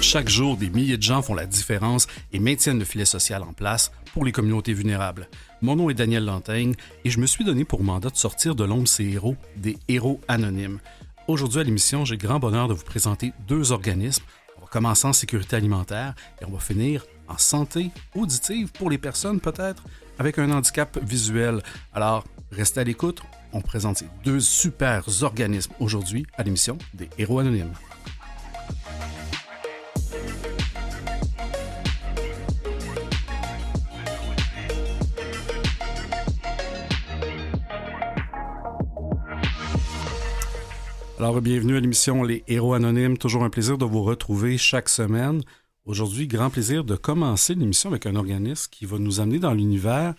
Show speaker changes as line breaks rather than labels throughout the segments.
Chaque jour, des milliers de gens font la différence et maintiennent le filet social en place pour les communautés vulnérables. Mon nom est Daniel Lantaigne et je me suis donné pour mandat de sortir de l'ombre ces héros, des héros anonymes. Aujourd'hui à l'émission, j'ai le grand bonheur de vous présenter deux organismes. On va commencer en sécurité alimentaire et on va finir en santé auditive pour les personnes peut-être avec un handicap visuel. Alors, restez à l'écoute. On présente ces deux super organismes aujourd'hui à l'émission des héros anonymes. Alors, bienvenue à l'émission Les Héros Anonymes. Toujours un plaisir de vous retrouver chaque semaine. Aujourd'hui, grand plaisir de commencer l'émission avec un organisme qui va nous amener dans l'univers,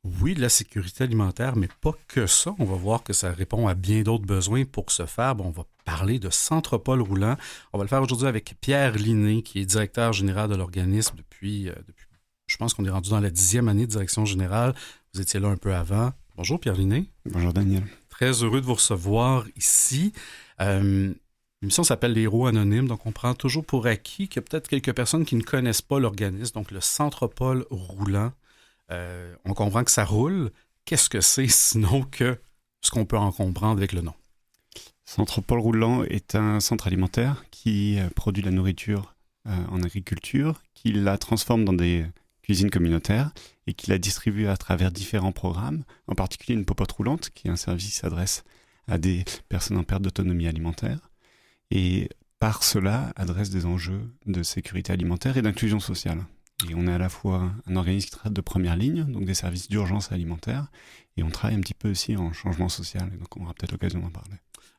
oui, de la sécurité alimentaire, mais pas que ça. On va voir que ça répond à bien d'autres besoins. Pour ce faire, on va parler de Centropole roulant. On va le faire aujourd'hui avec Pierre Linné, qui est directeur général de l'organisme depuis je pense qu'on est rendu dans la 10e année de direction générale. Vous étiez là un peu avant. Bonjour Pierre Linné.
Bonjour Daniel.
Très heureux de vous recevoir ici. L'émission s'appelle Les Héros Anonymes, donc on prend toujours pour acquis qu'il y a peut-être quelques personnes qui ne connaissent pas l'organisme, donc le Centropole roulant. On comprend que ça roule. Qu'est-ce que c'est sinon que ce qu'on peut en comprendre avec le nom?
Centropole roulant est un centre alimentaire qui produit la nourriture en agriculture, qui la transforme dans des cuisines communautaires et qui la distribue à travers différents programmes, en particulier une popote roulante, qui est un service qui s'adresse à des personnes en perte d'autonomie alimentaire et par cela adresse des enjeux de sécurité alimentaire et d'inclusion sociale. Et on est à la fois un organisme qui traite de première ligne, donc des services d'urgence alimentaire, et on travaille un petit peu aussi en changement social, et donc on aura peut-être l'occasion d'en parler.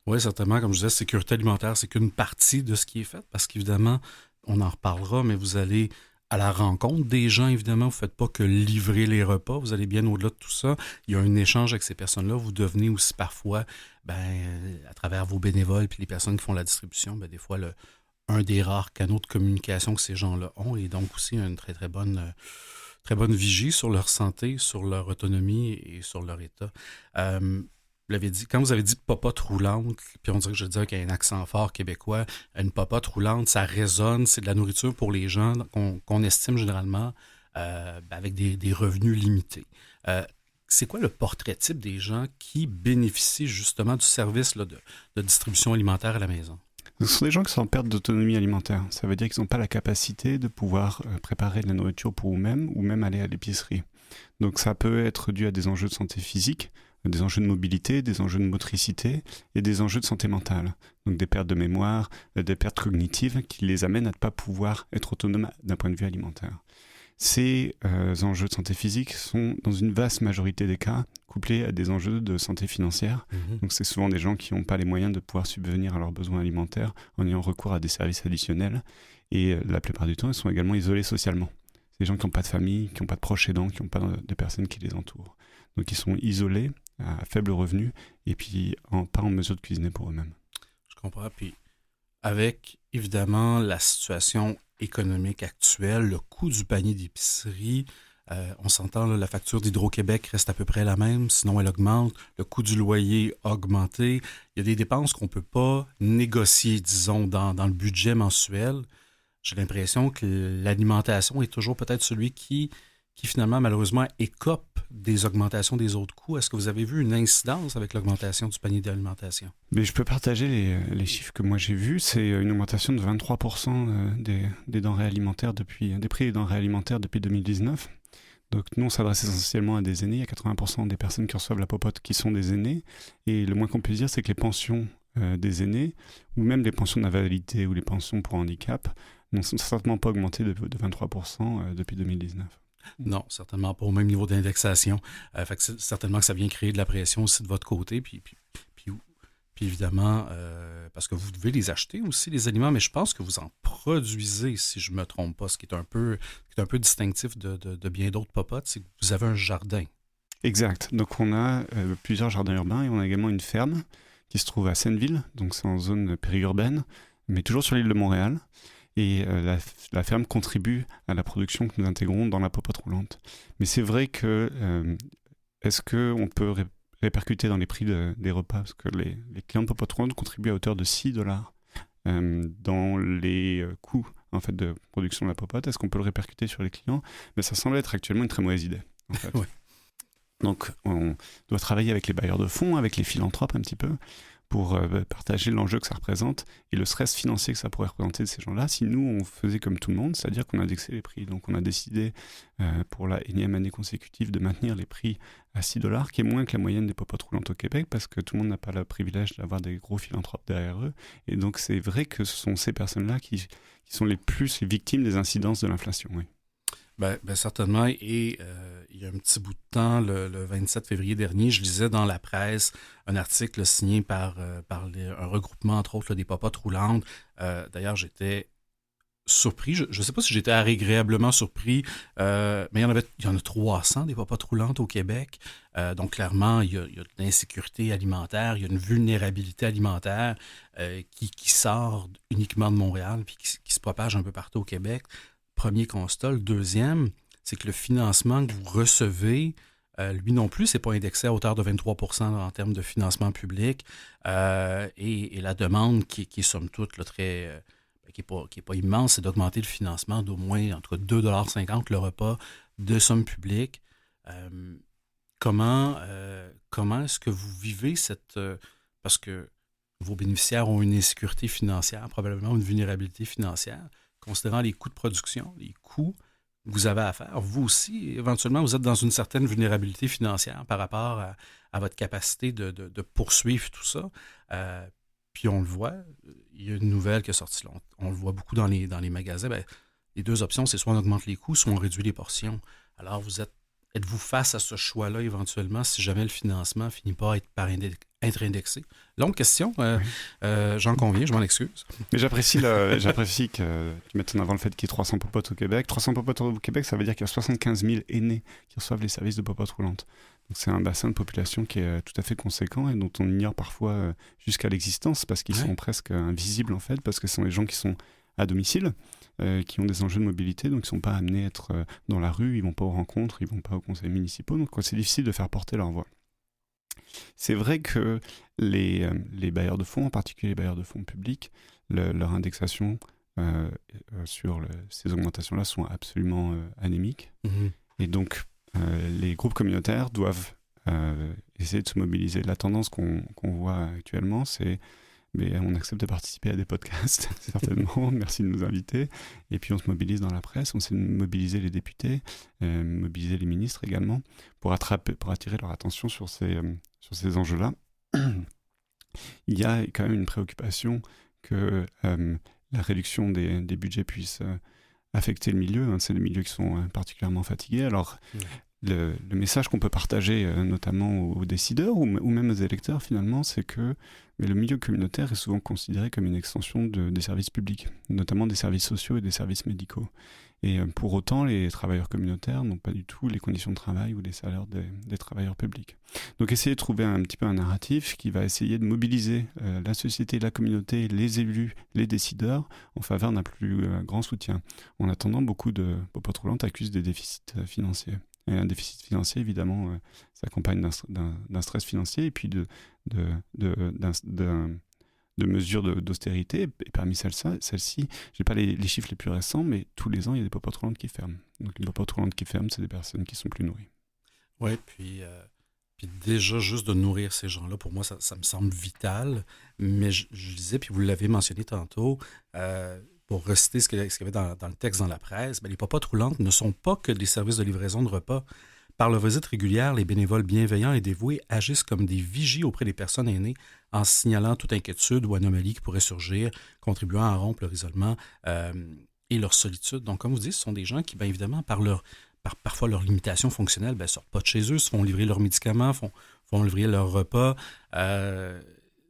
Oui, certainement. Comme je disais, sécurité alimentaire, c'est qu'une partie de ce qui est fait, parce qu'évidemment, on en reparlera, mais vous allez à la rencontre des gens, évidemment. Vous ne faites pas que livrer les repas, vous allez bien au-delà de tout ça. Il y a un échange avec ces personnes-là. Vous devenez aussi parfois, à travers vos bénévoles puis les personnes qui font la distribution, des fois, un des rares canaux de communication que ces gens-là ont, et donc aussi une très, très bonne vigie sur leur santé, sur leur autonomie et sur leur état. Vous l'avez dit, quand vous avez dit popote roulante, puis on dirait que je disais qu'il y a un accent fort québécois, une popote roulante, ça résonne, c'est de la nourriture pour les gens qu'on estime généralement avec des revenus limités. C'est quoi le portrait type des gens qui bénéficient justement du service là, de distribution alimentaire à la maison?
Ce sont des gens qui sont en perte d'autonomie alimentaire. Ça veut dire qu'ils n'ont pas la capacité de pouvoir préparer de la nourriture pour eux-mêmes ou même aller à l'épicerie. Donc ça peut être dû à des enjeux de santé physique, des enjeux de mobilité, des enjeux de motricité et des enjeux de santé mentale. Donc des pertes de mémoire, des pertes cognitives qui les amènent à ne pas pouvoir être autonomes d'un point de vue alimentaire. Ces enjeux de santé physique sont, dans une vaste majorité des cas, couplés à des enjeux de santé financière. Donc c'est souvent des gens qui n'ont pas les moyens de pouvoir subvenir à leurs besoins alimentaires en ayant recours à des services additionnels. Et la plupart du temps, ils sont également isolés socialement. C'est des gens qui n'ont pas de famille, qui n'ont pas de proches aidants, qui n'ont pas de personnes qui les entourent. Donc ils sont isolés, à faible revenu, et puis pas en mesure de cuisiner pour eux-mêmes.
Je comprends. Puis avec, évidemment, la situation économique actuelle, le coût du panier d'épicerie, on s'entend, là, la facture d'Hydro-Québec reste à peu près la même, sinon elle augmente. Le coût du loyer a augmenté. Il y a des dépenses qu'on ne peut pas négocier, disons, dans le budget mensuel. J'ai l'impression que l'alimentation est toujours peut-être celui qui finalement, malheureusement, écope des augmentations des autres coûts. Est-ce que vous avez vu une incidence avec l'augmentation du panier d'alimentation?
Mais je peux partager les chiffres que moi j'ai vus. C'est une augmentation de 23% des denrées alimentaires des prix des denrées alimentaires depuis 2019. Donc nous, on s'adresse essentiellement à des aînés. Il y a 80% des personnes qui reçoivent la popote qui sont des aînés. Et le moins qu'on puisse dire, c'est que les pensions des aînés, ou même les pensions d'invalidité ou les pensions pour handicap, n'ont certainement pas augmenté de 23% depuis 2019.
Non, certainement pas au même niveau d'indexation. Fait que certainement que ça vient créer de la pression aussi de votre côté. Puis évidemment, parce que vous devez les acheter aussi, les aliments, mais je pense que vous en produisez, si je ne me trompe pas, ce qui est un peu distinctif de bien d'autres popotes, c'est que vous avez un jardin.
Exact. Donc on a plusieurs jardins urbains et on a également une ferme qui se trouve à Senneville, donc c'est en zone périurbaine, mais toujours sur l'île de Montréal. Et la ferme contribue à la production que nous intégrons dans la popote roulante. Mais c'est vrai que est-ce qu'on peut répercuter dans les prix des repas? Parce que les clients de popote roulante contribuent à hauteur de $6 dans les coûts en fait, de production de la popote. Est-ce qu'on peut le répercuter sur les clients? Mais ça semble être actuellement une très mauvaise idée, en fait.
Ouais.
Donc, on doit travailler avec les bailleurs de fonds, avec les philanthropes un petit peu, pour partager l'enjeu que ça représente et le stress financier que ça pourrait représenter de ces gens-là si nous, on faisait comme tout le monde, c'est-à-dire qu'on indexait les prix. Donc on a décidé pour la énième année consécutive de maintenir les prix à $6, qui est moins que la moyenne des popotes roulantes au Québec, parce que tout le monde n'a pas le privilège d'avoir des gros philanthropes derrière eux. Et donc c'est vrai que ce sont ces personnes-là qui sont les victimes des incidences de l'inflation. Oui.
Ben, certainement. Et il y a un petit bout de temps, le 27 février dernier, je lisais dans la presse un article signé par un regroupement, entre autres, là, des popotes roulantes. D'ailleurs, j'étais surpris. Je ne sais pas si j'étais agréablement surpris, mais il y en a 300 des popotes roulantes au Québec. Donc, clairement, il y a de l'insécurité alimentaire, il y a une vulnérabilité alimentaire qui sort uniquement de Montréal puis qui se propage un peu partout au Québec. Premier constat. Le deuxième, c'est que le financement que vous recevez, lui non plus, c'est pas indexé à hauteur de 23 % en termes de financement public. Et la demande qui est somme toute là, très... qui est pas immense, c'est d'augmenter le financement d'au moins, en tout cas, 2,50 $ le repas de somme publique. Comment est-ce que vous vivez cette... parce que vos bénéficiaires ont une insécurité financière, probablement une vulnérabilité financière, considérant les coûts de production, les coûts que vous avez à faire. Vous aussi, éventuellement, vous êtes dans une certaine vulnérabilité financière par rapport à votre capacité de poursuivre tout ça. Puis on le voit, il y a une nouvelle qui est sortie. Là, on le voit beaucoup dans les magasins. Bien, les deux options, c'est soit on augmente les coûts, soit on réduit les portions. Alors, êtes-vous face à ce choix-là éventuellement si jamais le financement finit pas être indexé? Longue question, j'en conviens, je m'en excuse.
Mais j'apprécie que tu mettes en avant le fait qu'il y ait 300 popotes au Québec. 300 popotes au Québec, ça veut dire qu'il y a 75 000 aînés qui reçoivent les services de popotes roulantes. Donc c'est un bassin de population qui est tout à fait conséquent et dont on ignore parfois jusqu'à l'existence parce qu'ils sont presque invisibles en fait, parce que ce sont les gens qui sont à domicile, qui ont des enjeux de mobilité, donc ils ne sont pas amenés à être dans la rue, ils ne vont pas aux rencontres, ils ne vont pas aux conseils municipaux, donc c'est difficile de faire porter leur voix. C'est vrai que les bailleurs de fonds, en particulier les bailleurs de fonds publics, leur indexation sur ces augmentations-là sont absolument anémiques. Mm-hmm. Et donc, les groupes communautaires doivent essayer de se mobiliser. La tendance qu'on voit actuellement, c'est mais on accepte de participer à des podcasts, certainement. Merci de nous inviter. Et puis on se mobilise dans la presse, on essaie de mobiliser les députés, mobiliser les ministres également, pour attirer leur attention sur ces enjeux-là. Il y a quand même une préoccupation que la réduction des budgets puisse affecter le milieu. C'est des milieux qui sont particulièrement fatigués. Alors, le message qu'on peut partager, notamment aux décideurs ou même aux électeurs, finalement, c'est que le milieu communautaire est souvent considéré comme une extension des services publics, notamment des services sociaux et des services médicaux. Et pour autant, les travailleurs communautaires n'ont pas du tout les conditions de travail ou les salaires des travailleurs publics. Donc essayer de trouver un petit peu un narratif qui va essayer de mobiliser la société, la communauté, les élus, les décideurs en faveur d'un plus grand soutien. En attendant, beaucoup de popotes roulantes accusent des déficits financiers. Et un déficit financier, évidemment, s'accompagne d'un stress financier et puis de mesures d'austérité. Et parmi celles-ci, je n'ai pas les chiffres les plus récents, mais tous les ans, il y a des popotes roulantes qui ferment. Donc, les popotes roulantes qui ferment, c'est des personnes qui sont plus nourries.
Oui, puis déjà, juste de nourrir ces gens-là, pour moi, ça me semble vital. Mais je disais, puis vous l'avez mentionné tantôt, pour reciter ce qu'il y avait dans le texte dans la presse, les popotes roulantes ne sont pas que des services de livraison de repas. Par leur visite régulière, les bénévoles bienveillants et dévoués agissent comme des vigies auprès des personnes aînées en signalant toute inquiétude ou anomalie qui pourrait surgir, contribuant à rompre leur isolement et leur solitude. Donc, comme vous dites, ce sont des gens qui, bien évidemment, par parfois leurs limitations fonctionnelles, ne sortent pas de chez eux, se font livrer leurs médicaments, font livrer leurs repas.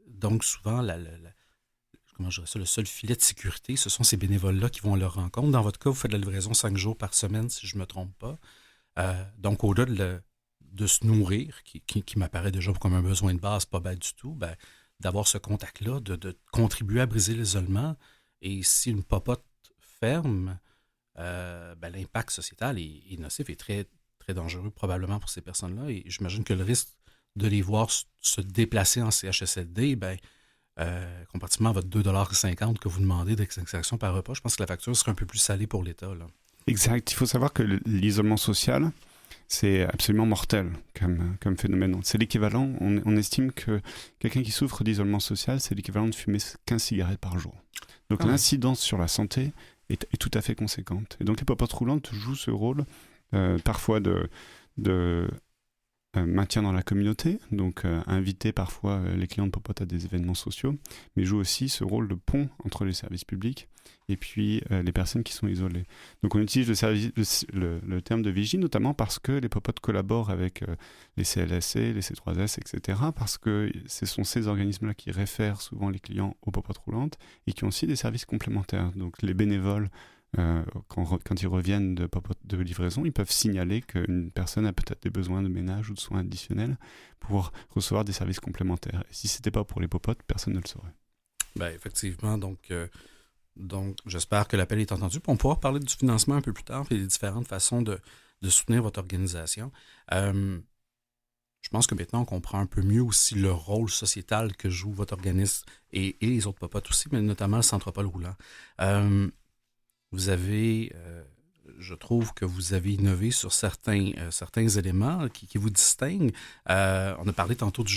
Donc, souvent, le seul filet de sécurité, ce sont ces bénévoles-là qui vont à leur rencontre. Dans votre cas, vous faites de la livraison 5 jours par semaine, si je ne me trompe pas. Donc, au-delà de se nourrir, qui m'apparaît déjà comme un besoin de base, pas bête du tout, d'avoir ce contact-là, de contribuer à briser l'isolement. Et si une popote ferme, l'impact sociétal est nocif et très, très dangereux probablement pour ces personnes-là. Et j'imagine que le risque de les voir se déplacer en CHSLD, comparativement à votre 2,50 $ que vous demandez d'extraction par repas, je pense que la facture serait un peu plus salée pour l'État, là.
Exact. Il faut savoir que l'isolement social, c'est absolument mortel comme phénomène. C'est l'équivalent, on estime que quelqu'un qui souffre d'isolement social, c'est l'équivalent de fumer 15 cigarettes par jour. Donc l'incidence sur la santé est tout à fait conséquente. Et donc les popotes roulantes jouent ce rôle parfois de maintien dans la communauté, donc inviter parfois les clients de popote à des événements sociaux, mais joue aussi ce rôle de pont entre les services publics et puis les personnes qui sont isolées. Donc on utilise le terme de vigie notamment parce que les popotes collaborent avec les CLSC, les C3S, etc. parce que ce sont ces organismes-là qui réfèrent souvent les clients aux popotes roulantes et qui ont aussi des services complémentaires. Donc les bénévoles, quand ils reviennent de livraison, ils peuvent signaler qu'une personne a peut-être des besoins de ménage ou de soins additionnels pour recevoir des services complémentaires. Et si ce n'était pas pour les popotes, personne ne le saurait.
Bien, effectivement, donc j'espère que l'appel est entendu. On pourra parler du financement un peu plus tard et des différentes façons de soutenir votre organisation. Je pense que maintenant, on comprend un peu mieux aussi le rôle sociétal que joue votre organisme et les autres popotes aussi, mais notamment le Centre Paul Roulant. Vous avez, je trouve que vous avez innové sur certains éléments qui vous distinguent. On a parlé tantôt du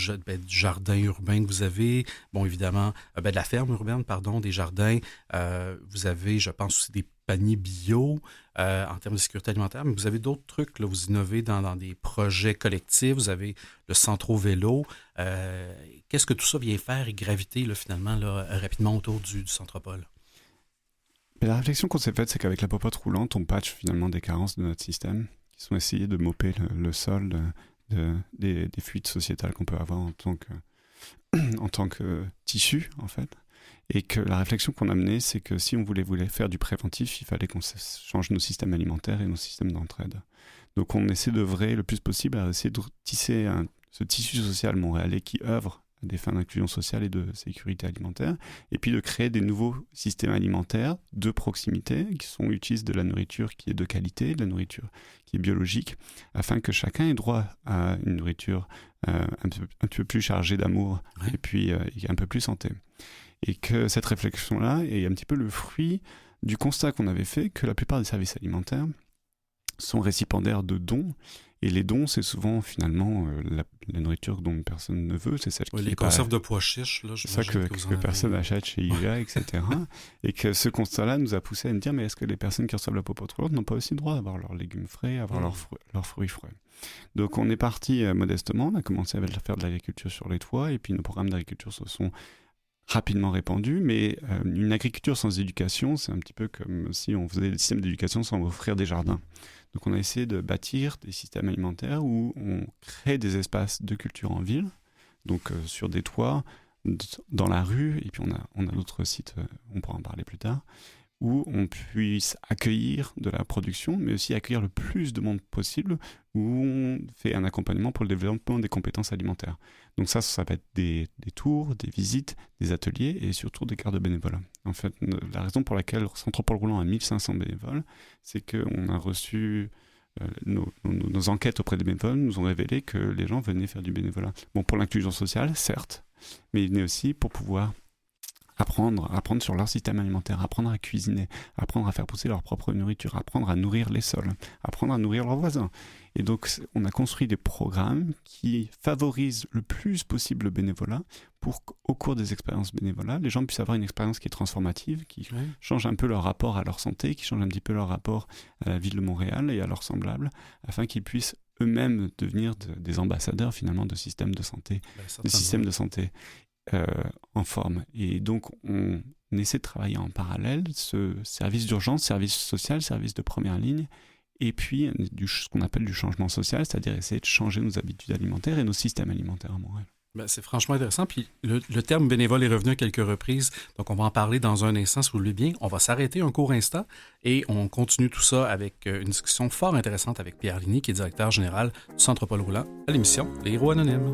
jardin urbain que vous avez, bon évidemment, de la ferme urbaine, pardon, des jardins. Vous avez, je pense aussi, des paniers bio en termes de sécurité alimentaire, mais vous avez d'autres trucs, là, vous innovez dans des projets collectifs, vous avez le Centro Vélo. Qu'est-ce que tout ça vient faire et graviter là, finalement là, rapidement autour du Centre Paul?
Mais la réflexion qu'on s'est faite, c'est qu'avec la popote roulante, on patch finalement des carences de notre système, qui sont essayées de mopper le sol des fuites sociétales qu'on peut avoir en tant que tissu, en fait. Et que la réflexion qu'on a menée, c'est que si on voulait faire du préventif, il fallait qu'on change nos systèmes alimentaires et nos systèmes d'entraide. Donc on essaie d'œuvrer le plus possible à essayer de tisser ce tissu social montréalais qui œuvre à des fins d'inclusion sociale et de sécurité alimentaire, et puis de créer des nouveaux systèmes alimentaires de proximité qui utilisent de la nourriture qui est de qualité, de la nourriture qui est biologique, afin que chacun ait droit à une nourriture un peu plus chargée d'amour et puis un peu plus santé. Et que cette réflexion-là est un petit peu le fruit du constat qu'on avait fait que la plupart des services alimentaires sont récipiendaires de dons. Et les dons, c'est souvent finalement la nourriture dont personne ne veut. C'est celle qui
les conserves de pois chiches. Là,
c'est ça que personne achète chez IGA, etc. Et que ce constat-là nous a poussé à nous dire, mais est-ce que les personnes qui reçoivent la popote roulante n'ont pas aussi le droit d'avoir leurs légumes frais, avoir leurs fruits frais? Donc on est parti modestement, on a commencé à faire de l'agriculture sur les toits, et puis nos programmes d'agriculture se sont rapidement répandus, mais une agriculture sans éducation, c'est un petit peu comme si on faisait le système d'éducation sans offrir des jardins. Donc on a essayé de bâtir des systèmes alimentaires où on crée des espaces de culture en ville, donc sur des toits, dans la rue, et puis on a d'autres sites, on pourra en parler plus tard, où on puisse accueillir de la production, mais aussi accueillir le plus de monde possible, où on fait un accompagnement pour le développement des compétences alimentaires. Donc ça va être des tours, des visites, des ateliers et surtout des cartes de bénévolat. En fait, la raison pour laquelle le Centre Paul Roulant a 1500 bénévoles, c'est qu'on a reçu... Nos enquêtes auprès des bénévoles nous ont révélé que les gens venaient faire du bénévolat. Bon, pour l'inclusion sociale, certes, mais ils venaient aussi pour pouvoir apprendre sur leur système alimentaire, apprendre à cuisiner, apprendre à faire pousser leur propre nourriture, apprendre à nourrir les sols, apprendre à nourrir leurs voisins. Et donc, on a construit des programmes qui favorisent le plus possible le bénévolat pour qu'au cours des expériences bénévolat, les gens puissent avoir une expérience qui est transformative, qui change un peu leur rapport à leur santé, qui change un petit peu leur rapport à la ville de Montréal et à leurs semblables, afin qu'ils puissent eux-mêmes devenir des ambassadeurs finalement de systèmes de santé, des systèmes de santé en forme. Et donc, on essaie de travailler en parallèle ce service d'urgence, service social, service de première ligne, et puis ce qu'on appelle du changement social, c'est-à-dire essayer de changer nos habitudes alimentaires et nos systèmes alimentaires à Montréal.
Ben, c'est franchement intéressant. Puis le terme bénévole est revenu à quelques reprises, donc on va en parler dans un instant, si vous le voulez bien. On va s'arrêter un court instant et on continue tout ça avec une discussion fort intéressante avec Pierre Ligny, qui est directeur général du Centre Paul Roulant, à l'émission Les Héros Anonymes.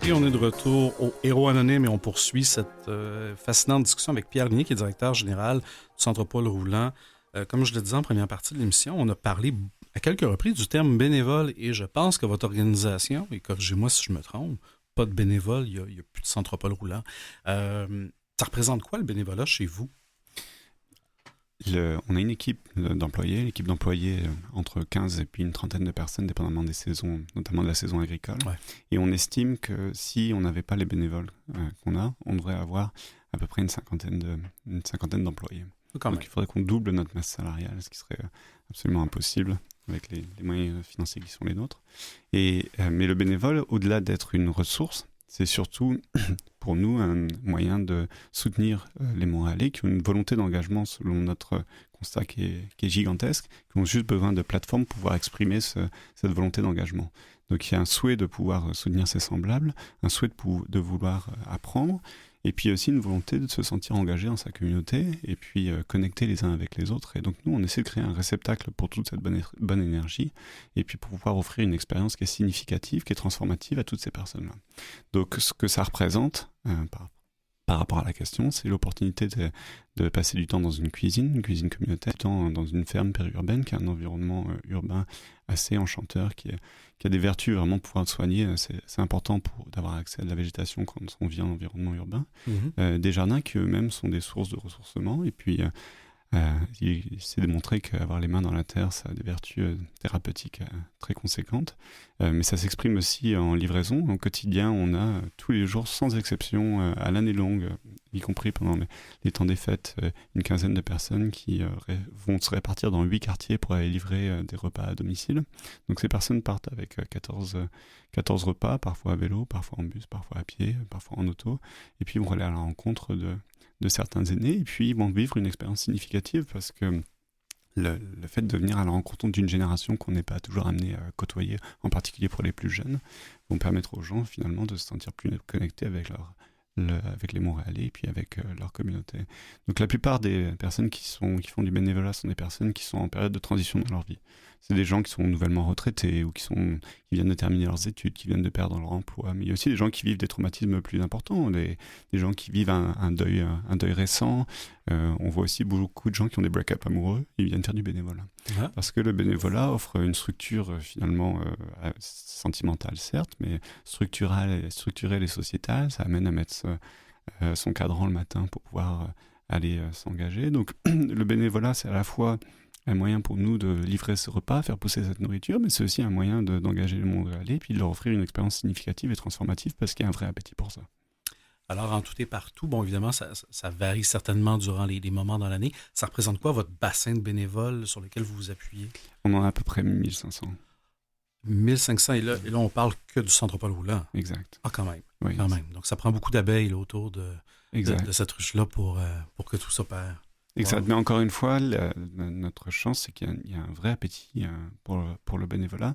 amis, on est de retour au Héros Anonyme et on poursuit cette fascinante discussion avec Pierre Ligné, qui est directeur général du Centre Paul Roulant. Comme je le disais en première partie de l'émission, on a parlé à quelques reprises du terme bénévole et je pense que votre organisation, et corrigez-moi si je me trompe, pas de bénévole, il n'y a plus de Centre Paul Roulant. Ça représente quoi le bénévolat chez vous?
On a une équipe d'employés, l'équipe d'employés entre 15 et puis une trentaine de personnes, dépendamment des saisons, notamment de la saison agricole. Ouais. Et on estime que si on n'avait pas les bénévoles qu'on a, on devrait avoir à peu près une cinquantaine d'employés. Donc il faudrait qu'on double notre masse salariale, ce qui serait absolument impossible avec les moyens financiers qui sont les nôtres. Mais le bénévole, au-delà d'être une ressource, c'est surtout pour nous un moyen de soutenir les Montréalais qui ont une volonté d'engagement selon notre constat qui est gigantesque, qui ont juste besoin de plateformes pour pouvoir exprimer cette volonté d'engagement. Donc il y a un souhait de pouvoir soutenir ses semblables, un souhait de vouloir apprendre, et puis aussi une volonté de se sentir engagé dans sa communauté, et puis connecter les uns avec les autres. Et donc nous, on essaie de créer un réceptacle pour toute cette bonne énergie, et puis pour pouvoir offrir une expérience qui est significative, qui est transformative à toutes ces personnes-là. Donc ce que ça représente, par rapport à la question, c'est l'opportunité de passer du temps dans une cuisine communautaire, du temps dans une ferme périurbaine, qui est un environnement urbain assez enchanteur, qui a des vertus vraiment pour pouvoir soigner. C'est important d'avoir accès à de la végétation quand on vit en environnement urbain. Des jardins qui eux-mêmes sont des sources de ressourcement. Et puis, il s'est démontré qu'avoir les mains dans la terre, ça a des vertus thérapeutiques très conséquentes. Mais ça s'exprime aussi en livraison. Au quotidien, on a tous les jours, sans exception, à l'année longue, y compris pendant les temps des fêtes, une quinzaine de personnes qui vont se répartir dans 8 quartiers pour aller livrer des repas à domicile. Donc ces personnes partent avec 14 repas, parfois à vélo, parfois en bus, parfois à pied, parfois en auto. Et puis ils vont aller à la rencontre de certains aînés, et puis ils vont vivre une expérience significative parce que le fait de venir à la rencontre d'une génération qu'on n'est pas toujours amené à côtoyer, en particulier pour les plus jeunes, vont permettre aux gens finalement de se sentir plus connectés avec les Montréalais et puis avec leur communauté. Donc la plupart des personnes qui font du bénévolat sont des personnes qui sont en période de transition dans leur vie. C'est des gens qui sont nouvellement retraités ou qui viennent de terminer leurs études, qui viennent de perdre leur emploi. Mais il y a aussi des gens qui vivent des traumatismes plus importants, des gens qui vivent un deuil récent. On voit aussi beaucoup de gens qui ont des break-up amoureux, ils viennent faire du bénévolat. Ah. Parce que le bénévolat offre une structure finalement sentimentale, certes, mais structurelle et sociétale. Ça amène à mettre son cadran le matin pour pouvoir aller s'engager. Donc le bénévolat, c'est à la fois un moyen pour nous de livrer ce repas, faire pousser cette nourriture, mais c'est aussi un moyen d'engager le Montréalais et puis de leur offrir une expérience significative et transformative parce qu'il y a un vrai appétit pour ça.
Alors, en tout et partout, bon, évidemment, ça varie certainement durant les moments dans l'année. Ça représente quoi votre bassin de bénévoles sur lequel vous vous appuyez?
On en a à peu près 1500.
1500, et là on parle que du Centre Paul Roulant.
Exact.
Ah, quand même.
Oui,
quand même. Donc, ça prend beaucoup d'abeilles là, autour de cette ruche-là pour que tout s'opère.
Exact. Wow. Mais encore une fois, notre chance, c'est qu'il y a un vrai appétit pour le bénévolat.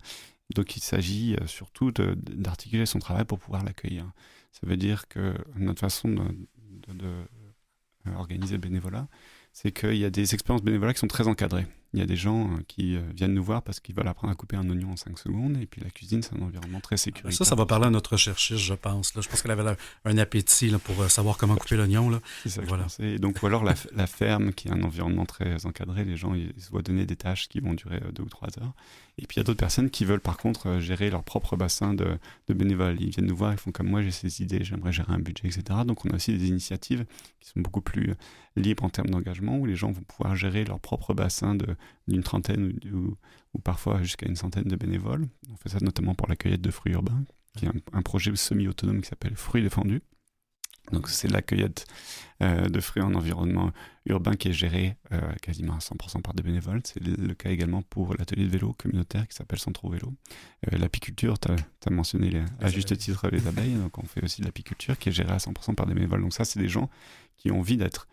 Donc, il s'agit surtout d'articuler son travail pour pouvoir l'accueillir. Ça veut dire que notre façon d'organiser le bénévolat, c'est qu'il y a des expériences bénévolat qui sont très encadrées. Il y a des gens qui viennent nous voir parce qu'ils veulent apprendre à couper un oignon en 5 secondes. Et puis la cuisine, c'est un environnement très sécuritaire.
Ça va parler à notre recherchiste, je pense. Là. Je pense qu'elle avait un appétit là, pour savoir comment couper l'oignon. Là.
C'est ça que je pensais. Donc, ou alors la ferme, qui est un environnement très encadré. Les gens, ils se voient donner des tâches qui vont durer 2 ou 3 heures. Et puis il y a d'autres personnes qui veulent par contre gérer leur propre bassin de bénévoles. Ils viennent nous voir, ils font comme moi, j'ai ces idées, j'aimerais gérer un budget, etc. Donc on a aussi des initiatives qui sont beaucoup plus libres en termes d'engagement, où les gens vont pouvoir gérer leur propre bassin d'une trentaine ou parfois jusqu'à une centaine de bénévoles. On fait ça notamment pour la cueillette de fruits urbains, qui est un projet semi-autonome qui s'appelle Fruits défendus. Donc c'est la cueillette de fruits en environnement urbain qui est géré quasiment à 100% par des bénévoles. C'est le cas également pour l'atelier de vélo communautaire qui s'appelle Centro Vélo. L'apiculture, tu as mentionné à juste titre les abeilles, donc on fait aussi de l'apiculture qui est gérée à 100% par des bénévoles. Donc ça, c'est des gens qui ont envie d'être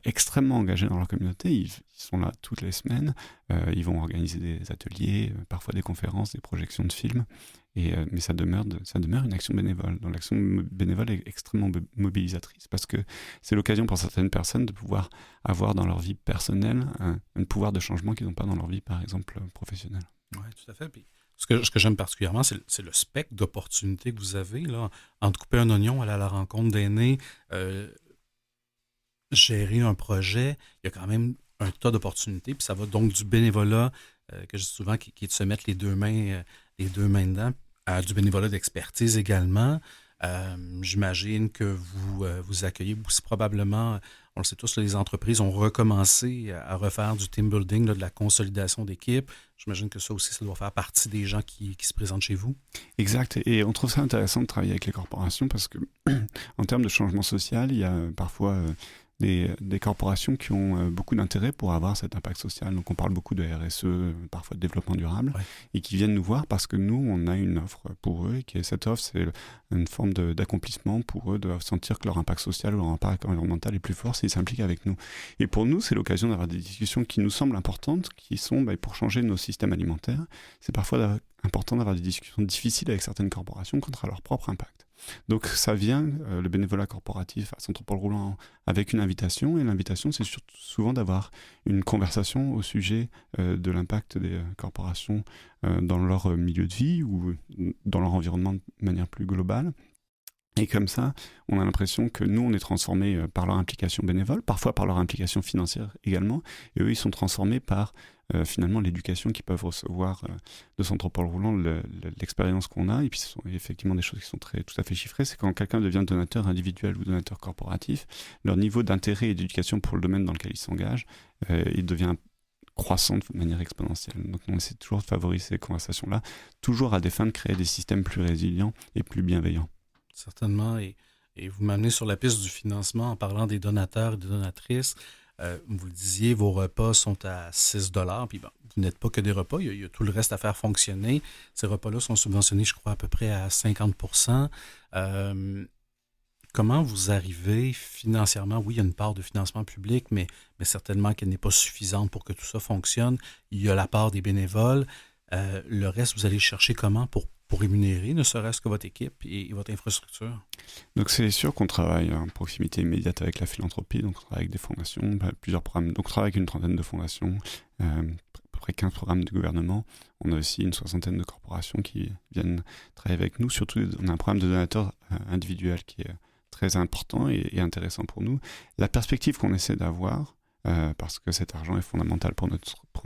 extrêmement engagés dans leur communauté. Ils sont là toutes les semaines, ils vont organiser des ateliers, parfois des conférences, des projections de films, mais ça demeure une action bénévole. Donc l'action bénévole est extrêmement mobilisatrice parce que c'est l'occasion pour certaines personnes de pouvoir avoir dans leur vie personnelle un pouvoir de changement qu'ils n'ont pas dans leur vie, par exemple, professionnelle.
Oui, tout à fait. Puis, ce que j'aime particulièrement, c'est le spectre d'opportunités que vous avez, là, entre couper un oignon, aller à la rencontre d'aînés, euh, gérer un projet, il y a quand même un tas d'opportunités, puis ça va donc du bénévolat, que je dis souvent, qui est de se mettre les deux mains dedans, à du bénévolat d'expertise également. J'imagine que vous accueillez aussi probablement, on le sait tous, les entreprises ont recommencé à refaire du team building, là, de la consolidation d'équipe. J'imagine que ça aussi, ça doit faire partie des gens qui se présentent chez vous.
Exact. Et on trouve ça intéressant de travailler avec les corporations parce que, en termes de changement social, il y a parfois des corporations qui ont beaucoup d'intérêt pour avoir cet impact social. Donc on parle beaucoup de RSE, parfois de développement durable,
Ouais.
et qui viennent nous voir parce que nous, on a une offre pour eux, et qui est cette offre, c'est une forme d'accomplissement pour eux, de sentir que leur impact social ou leur impact environnemental est plus fort s'ils s'impliquent avec nous. Et pour nous, c'est l'occasion d'avoir des discussions qui nous semblent importantes, qui sont pour changer nos systèmes alimentaires. C'est parfois important d'avoir des discussions difficiles avec certaines corporations quant à leur propre impact. Donc ça vient, le bénévolat corporatif à Centre-Paul Roulant, avec une invitation, et l'invitation c'est souvent d'avoir une conversation au sujet de l'impact des corporations dans leur milieu de vie ou dans leur environnement de manière plus globale. Et comme ça, on a l'impression que nous, on est transformés par leur implication bénévole, parfois par leur implication financière également, et eux, ils sont transformés par finalement l'éducation qu'ils peuvent recevoir de Centre-Paul Roulant, l'expérience qu'on a, et puis ce sont effectivement des choses qui sont tout à fait chiffrées, c'est quand quelqu'un devient donateur individuel ou donateur corporatif, leur niveau d'intérêt et d'éducation pour le domaine dans lequel il s'engage, il devient croissant de manière exponentielle. Donc on essaie toujours de favoriser ces conversations-là, toujours à des fins de créer des systèmes plus résilients et plus bienveillants.
Certainement. Et vous m'amenez sur la piste du financement en parlant des donateurs et des donatrices. Vous le disiez, vos repas sont à 6 puis bon, vous n'êtes pas que des repas, il y a tout le reste à faire fonctionner. Ces repas-là sont subventionnés, je crois, à peu près à 50%. Comment vous arrivez financièrement? Oui, il y a une part de financement public, mais certainement qu'elle n'est pas suffisante pour que tout ça fonctionne. Il y a la part des bénévoles. Le reste, vous allez le chercher comment pour rémunérer, ne serait-ce que votre équipe et votre infrastructure?
Donc c'est sûr qu'on travaille en proximité immédiate avec la philanthropie, donc on travaille avec des fondations, plusieurs programmes, donc on travaille avec une trentaine de fondations, à peu près 15 programmes de gouvernement. On a aussi une soixantaine de corporations qui viennent travailler avec nous, surtout on a un programme de donateurs individuels qui est très important et intéressant pour nous. La perspective qu'on essaie d'avoir, parce que cet argent est fondamental pour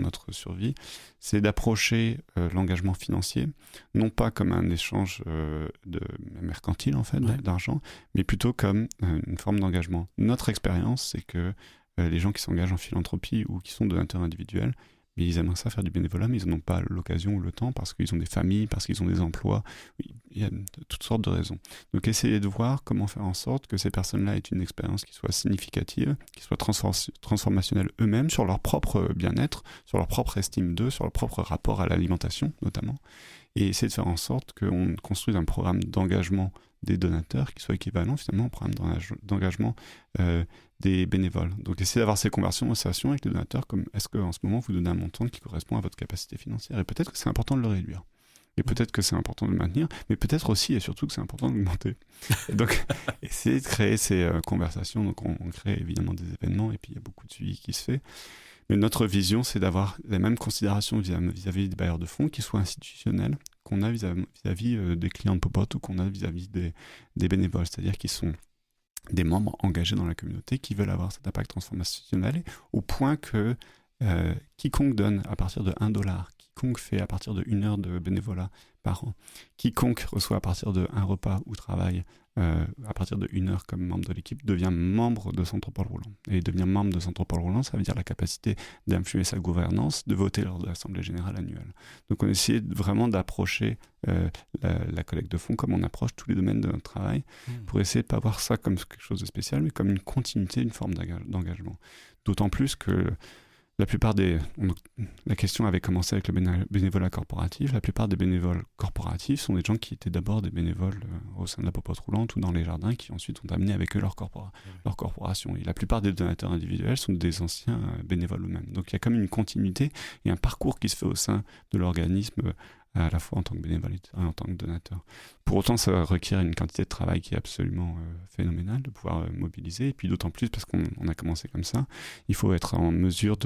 notre survie, c'est d'approcher l'engagement financier, non pas comme un échange mercantile en fait,
Ouais.
d'argent, mais plutôt comme une forme d'engagement. Notre expérience, c'est que les gens qui s'engagent en philanthropie ou qui sont donateurs individuels, mais ils aimeraient ça faire du bénévolat, mais ils n'en ont pas l'occasion ou le temps parce qu'ils ont des familles, parce qu'ils ont des emplois. Il y a toutes sortes de raisons. Donc essayer de voir comment faire en sorte que ces personnes-là aient une expérience qui soit significative, qui soit transformationnelle eux-mêmes sur leur propre bien-être, sur leur propre estime d'eux, sur leur propre rapport à l'alimentation notamment, et essayer de faire en sorte qu'on construise un programme d'engagement des donateurs qui soit équivalent finalement au programme d'engagement des bénévoles. Donc essayer d'avoir ces conversations avec les donateurs comme est-ce qu'en ce moment vous donnez un montant qui correspond à votre capacité financière, et peut-être que c'est important de le réduire. Et peut-être que c'est important de le maintenir, mais peut-être aussi et surtout que c'est important de l'augmenter. Donc, essayer de créer ces conversations. Donc, on crée évidemment des événements et puis il y a beaucoup de suivi qui se fait. Mais notre vision, c'est d'avoir les mêmes considérations vis-à-vis des bailleurs de fonds qui soient institutionnels, qu'on a vis-à-vis des clients de Popote ou qu'on a vis-à-vis des bénévoles, c'est-à-dire qui sont des membres engagés dans la communauté qui veulent avoir cet impact transformationnel au point que quiconque donne à partir de $1, quiconque fait à partir de 1 heure de bénévolat par an, quiconque reçoit à partir de un repas ou travaille à partir de 1 heure comme membre de l'équipe devient membre de Centre-Paul Roulant. Et devenir membre de Centre-Paul Roulant, ça veut dire la capacité d'influer sa gouvernance, de voter lors de l'Assemblée Générale annuelle. Donc on essaie vraiment d'approcher la collecte de fonds comme on approche tous les domaines de notre travail, pour essayer de ne pas voir ça comme quelque chose de spécial, mais comme une continuité, une forme d'engagement. D'autant plus que la plupart la question avait commencé avec le bénévolat corporatif. La plupart des bénévoles corporatifs sont des gens qui étaient d'abord des bénévoles au sein de la Popote Roulante ou dans les jardins, qui ensuite ont amené avec eux leur corporation. Et la plupart des donateurs individuels sont des anciens bénévoles eux-mêmes. Donc il y a comme une continuité et un parcours qui se fait au sein de l'organisme, à la fois en tant que bénévole et en tant que donateur. Pour autant, ça requiert une quantité de travail qui est absolument phénoménale, de pouvoir mobiliser, et puis d'autant plus parce qu'on a commencé comme ça, il faut être en mesure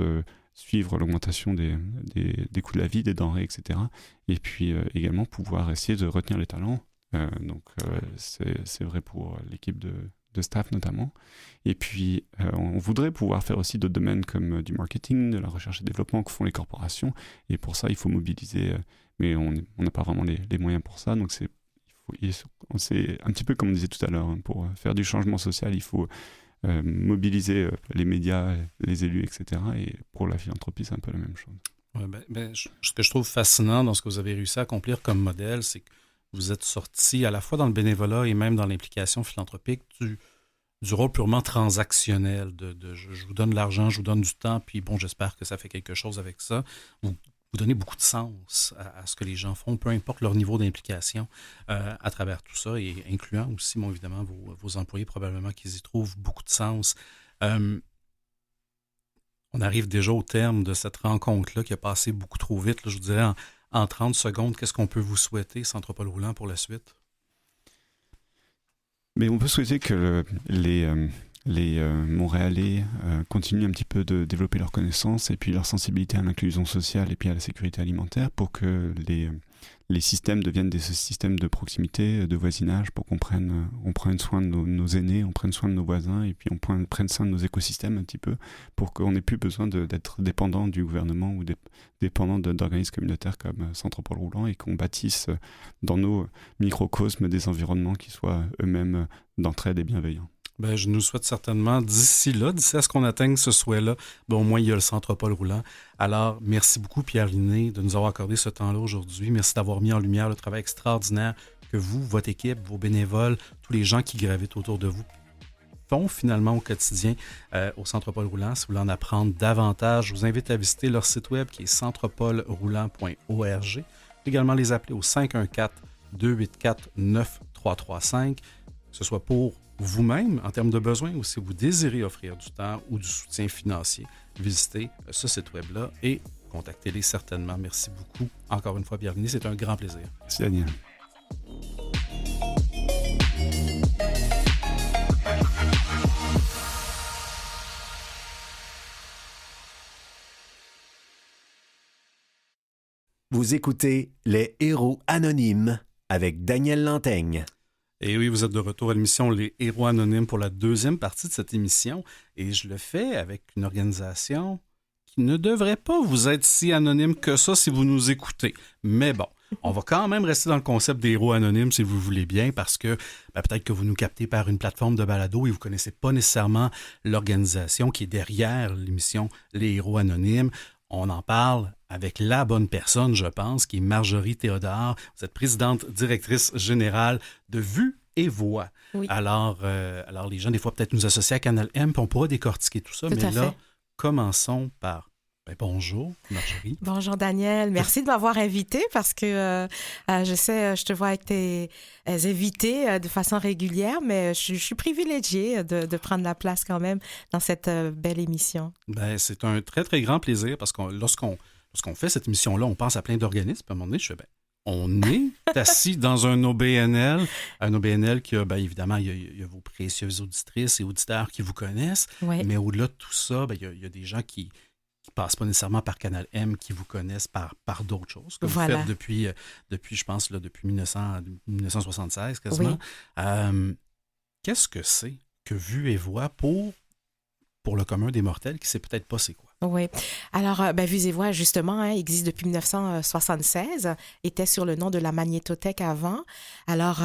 suivre l'augmentation des coûts de la vie, des denrées, etc. Et puis également pouvoir essayer de retenir les talents. C'est vrai pour l'équipe de staff notamment. Et puis, on voudrait pouvoir faire aussi d'autres domaines comme du marketing, de la recherche et développement que font les corporations. Et pour ça, il faut mobiliser, mais on n'a pas vraiment les moyens pour ça. Donc, c'est un petit peu comme on disait tout à l'heure, hein, pour faire du changement social, il faut mobiliser les médias, les élus, etc. Et pour la philanthropie, c'est un peu la même chose.
Ouais, ce que je trouve fascinant dans ce que vous avez réussi à accomplir comme modèle, c'est que vous êtes sorti à la fois dans le bénévolat et même dans l'implication philanthropique du rôle purement transactionnel, je vous donne de l'argent, je vous donne du temps, puis bon, j'espère que ça fait quelque chose avec ça. Vous donnez beaucoup de sens à ce que les gens font, peu importe leur niveau d'implication à travers tout ça, et incluant aussi, bon, évidemment, vos employés, probablement qu'ils y trouvent beaucoup de sens. On arrive déjà au terme de cette rencontre-là qui a passé beaucoup trop vite. Là, je vous dirais, en 30 secondes, qu'est-ce qu'on peut vous souhaiter, Centre Paul Roulant, pour la suite?
Mais on peut souhaiter que les Montréalais continuent un petit peu de développer leurs connaissances et puis leur sensibilité à l'inclusion sociale et puis à la sécurité alimentaire pour que les systèmes deviennent des systèmes de proximité, de voisinage, pour qu'on prenne soin de nos aînés, on prenne soin de nos voisins et puis on prenne soin de nos écosystèmes un petit peu pour qu'on n'ait plus besoin d'être dépendant du gouvernement ou dépendant d'organismes communautaires comme Centre Paul Roulant, et qu'on bâtisse dans nos microcosmes des environnements qui soient eux-mêmes d'entraide et bienveillants.
Je nous souhaite certainement d'ici à ce qu'on atteigne ce souhait-là, au moins il y a le Centre Paul Roulant. Alors, merci beaucoup Pierre Linné de nous avoir accordé ce temps-là aujourd'hui. Merci d'avoir mis en lumière le travail extraordinaire que vous, votre équipe, vos bénévoles, tous les gens qui gravitent autour de vous font finalement au quotidien au Centre Paul Roulant. Si vous voulez en apprendre davantage, je vous invite à visiter leur site web qui est centrepaulroulant.org. Également les appeler au 514-284-9335, que ce soit pour vous-même, en termes de besoins, ou si vous désirez offrir du temps ou du soutien financier, visitez ce site web-là et contactez-les certainement. Merci beaucoup. Encore une fois, bienvenue. C'est un grand plaisir.
Merci, Daniel.
Vous écoutez Les Héros Anonymes avec Daniel Lanteigne.
Et oui, vous êtes de retour à l'émission Les Héros Anonymes pour la deuxième partie de cette émission. Et je le fais avec une organisation qui ne devrait pas vous être si anonyme que ça si vous nous écoutez. Mais bon, on va quand même rester dans le concept des héros anonymes si vous voulez bien, parce que peut-être que vous nous captez par une plateforme de balado et vous ne connaissez pas nécessairement l'organisation qui est derrière l'émission Les Héros Anonymes. On en parle avec la bonne personne, je pense, qui est Marjorie Théodore. Vous êtes présidente directrice générale de Vue et Voix. Oui. Alors, les gens, des fois, peut-être nous associent à Canal M, puis on pourra décortiquer tout ça. Tout mais là, commençons par... bonjour, Marjorie.
Bonjour, Daniel. Merci de m'avoir invité parce que je te vois avec tes invités de façon régulière, mais je suis privilégiée de prendre la place quand même dans cette belle émission.
C'est un très, très grand plaisir parce que lorsqu'on fait cette émission-là, on pense à plein d'organismes. À un moment donné, je fais, on est assis dans un OBNL qui a, évidemment, il y a vos précieuses auditrices et auditeurs qui vous connaissent, oui. Mais au-delà de tout ça, il y a des gens qui ne passent pas nécessairement par Canal M, qui vous connaissent par d'autres choses, que vous faites depuis, je pense, depuis 1976 quasiment. Oui. Qu'est-ce que c'est que Vue et Voix pour le commun des mortels qui ne sait peut-être pas c'est quoi?
Oui. Alors, Vue et Voix, justement, existe depuis 1976, était sur le nom de la Magnétothèque avant. Alors,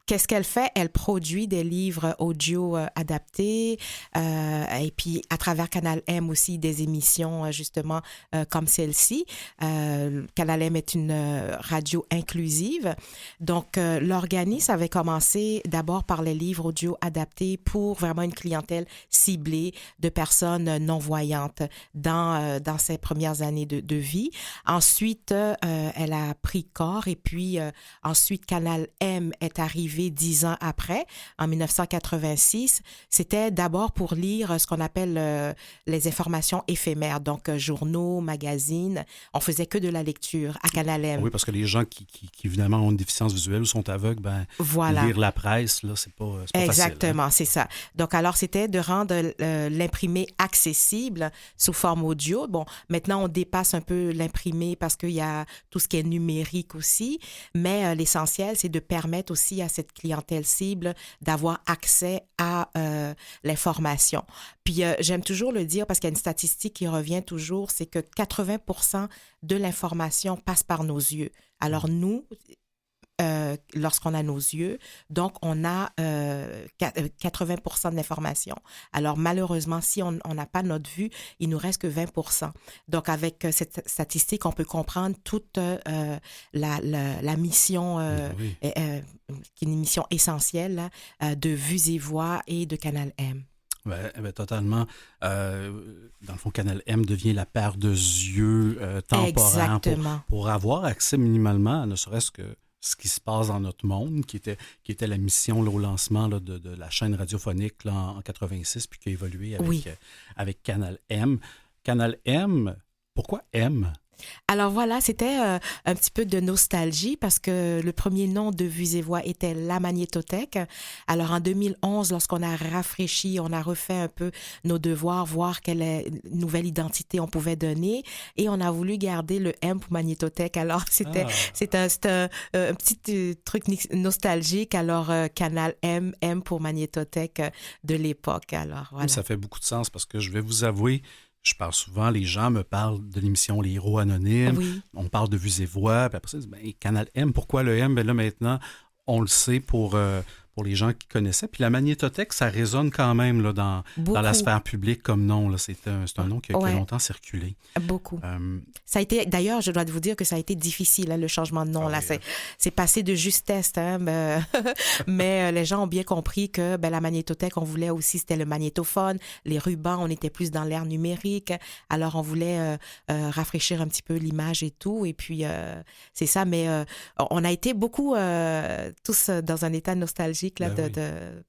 qu'est-ce qu'elle fait? Elle produit des livres audio adaptés et puis à travers Canal M aussi des émissions justement comme celle-ci. Canal M est une radio inclusive. Donc, l'organisme avait commencé d'abord par les livres audio adaptés pour vraiment une clientèle ciblée de personnes non-voyantes dans ses premières années de vie. Ensuite, elle a pris corps et puis ensuite Canal M est arrivé arrivé 10 ans après, en 1986, c'était d'abord pour lire ce qu'on appelle les informations éphémères, donc journaux, magazines. On faisait que de la lecture à Canal M.
Oui, parce que les gens qui évidemment ont une déficience visuelle ou sont aveugles, ben
Voilà.
lire la presse, là, c'est pas facile.
Exactement, c'est ça. Donc, alors, c'était de rendre l'imprimé accessible sous forme audio. Bon, maintenant, on dépasse un peu l'imprimé parce qu'il y a tout ce qui est numérique aussi, mais l'essentiel, c'est de permettre aussi à cette clientèle cible d'avoir accès à l'information. Puis, j'aime toujours le dire parce qu'il y a une statistique qui revient toujours, c'est que 80% de l'information passe par nos yeux. Alors, nous, lorsqu'on a nos yeux, donc on a 80% de l'information. Alors, malheureusement, si on n'a pas notre vue, il nous reste que 20%. Donc, avec cette statistique, on peut comprendre toute la mission,
Oui.
qui est une mission essentielle là, de Vues et Voix et de Canal M.
Ben, totalement. Dans le fond, Canal M devient la paire de yeux temporaire pour avoir accès minimalement à ne serait-ce que ce qui se passe dans notre monde, qui était la mission là, au lancement là, de la chaîne radiophonique là, en 86, puis qui a évolué avec Canal M. Canal M, pourquoi M?
Alors voilà, c'était un petit peu de nostalgie parce que le premier nom de Vues et Voix était La Magnétothèque. Alors en 2011, lorsqu'on a rafraîchi, on a refait un peu nos devoirs, voir quelle nouvelle identité on pouvait donner et on a voulu garder le M pour Magnétothèque. Alors c'était un petit truc nostalgique. Alors Canal M pour Magnétothèque de l'époque. Alors voilà.
Ça fait beaucoup de sens parce que je vais vous avouer, je parle souvent, les gens me parlent de l'émission Les Héros Anonymes.
Oui.
On parle de Vues et Voix. Puis après ça, ils disent, ben, Canal M, pourquoi le M? Ben là, maintenant, on le sait pour les gens qui connaissaient. Puis la magnétothèque, ça résonne quand même là, dans la sphère publique comme nom. Là. C'est un nom qui a longtemps circulé.
Beaucoup. Ça a été, d'ailleurs, je dois vous dire que ça a été difficile, hein, le changement de nom. Là. C'est passé de justesse, hein, mais les gens ont bien compris que la magnétothèque, on voulait aussi, c'était le magnétophone, les rubans, on était plus dans l'ère numérique. Alors, on voulait rafraîchir un petit peu l'image et tout. Et puis, c'est ça, mais on a été beaucoup tous dans un état nostalgique là,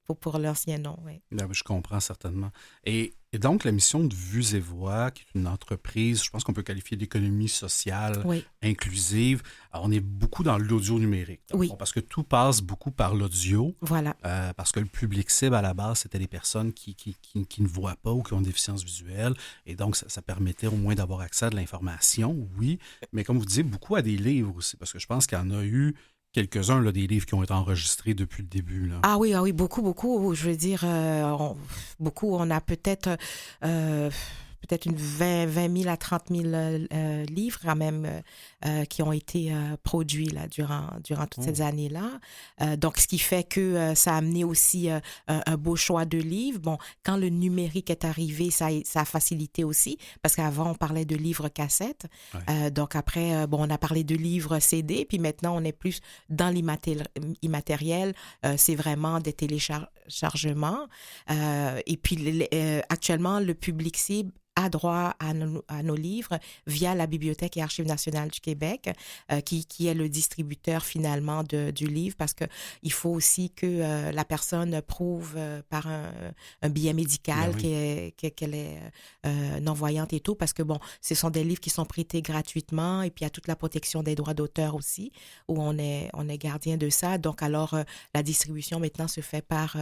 pour l'ancien nom. Oui.
Ben oui, je comprends certainement. Et donc, la mission de Vues et Voix, qui est une entreprise, je pense qu'on peut qualifier d'économie sociale, inclusive. Alors, on est beaucoup dans l'audio numérique.
Oui.
Parce que tout passe beaucoup par l'audio.
Voilà.
Parce que le public cible, à la base, c'était les personnes qui ne voient pas ou qui ont une déficience visuelle. Et donc, ça permettait au moins d'avoir accès à de l'information, oui. Mais comme vous disiez, beaucoup à des livres aussi. Parce que je pense qu'il y en a eu quelques-uns, là, des livres qui ont été enregistrés depuis le début. Là.
Ah oui, beaucoup. Je veux dire, beaucoup. On a peut-être une 20 000 à 30 000 livres quand même qui ont été produits là, durant toutes ces années-là. Donc, ce qui fait que ça a amené aussi un beau choix de livres. Bon, quand le numérique est arrivé, ça a facilité aussi, parce qu'avant, on parlait de livres cassettes. Ouais. Donc, après, on a parlé de livres CD, puis maintenant, on est plus dans l'immatériel. C'est vraiment des téléchargements. Et puis, actuellement, le public cible a droit à nos livres via la Bibliothèque et Archives nationales du Québec, qui est le distributeur finalement du livre, parce qu'il faut aussi que la personne prouve par un billet médical qu'elle est non-voyante et tout, parce que ce sont des livres qui sont prêtés gratuitement, et puis il y a toute la protection des droits d'auteur aussi, où on est gardien de ça. Donc alors, la distribution maintenant se fait par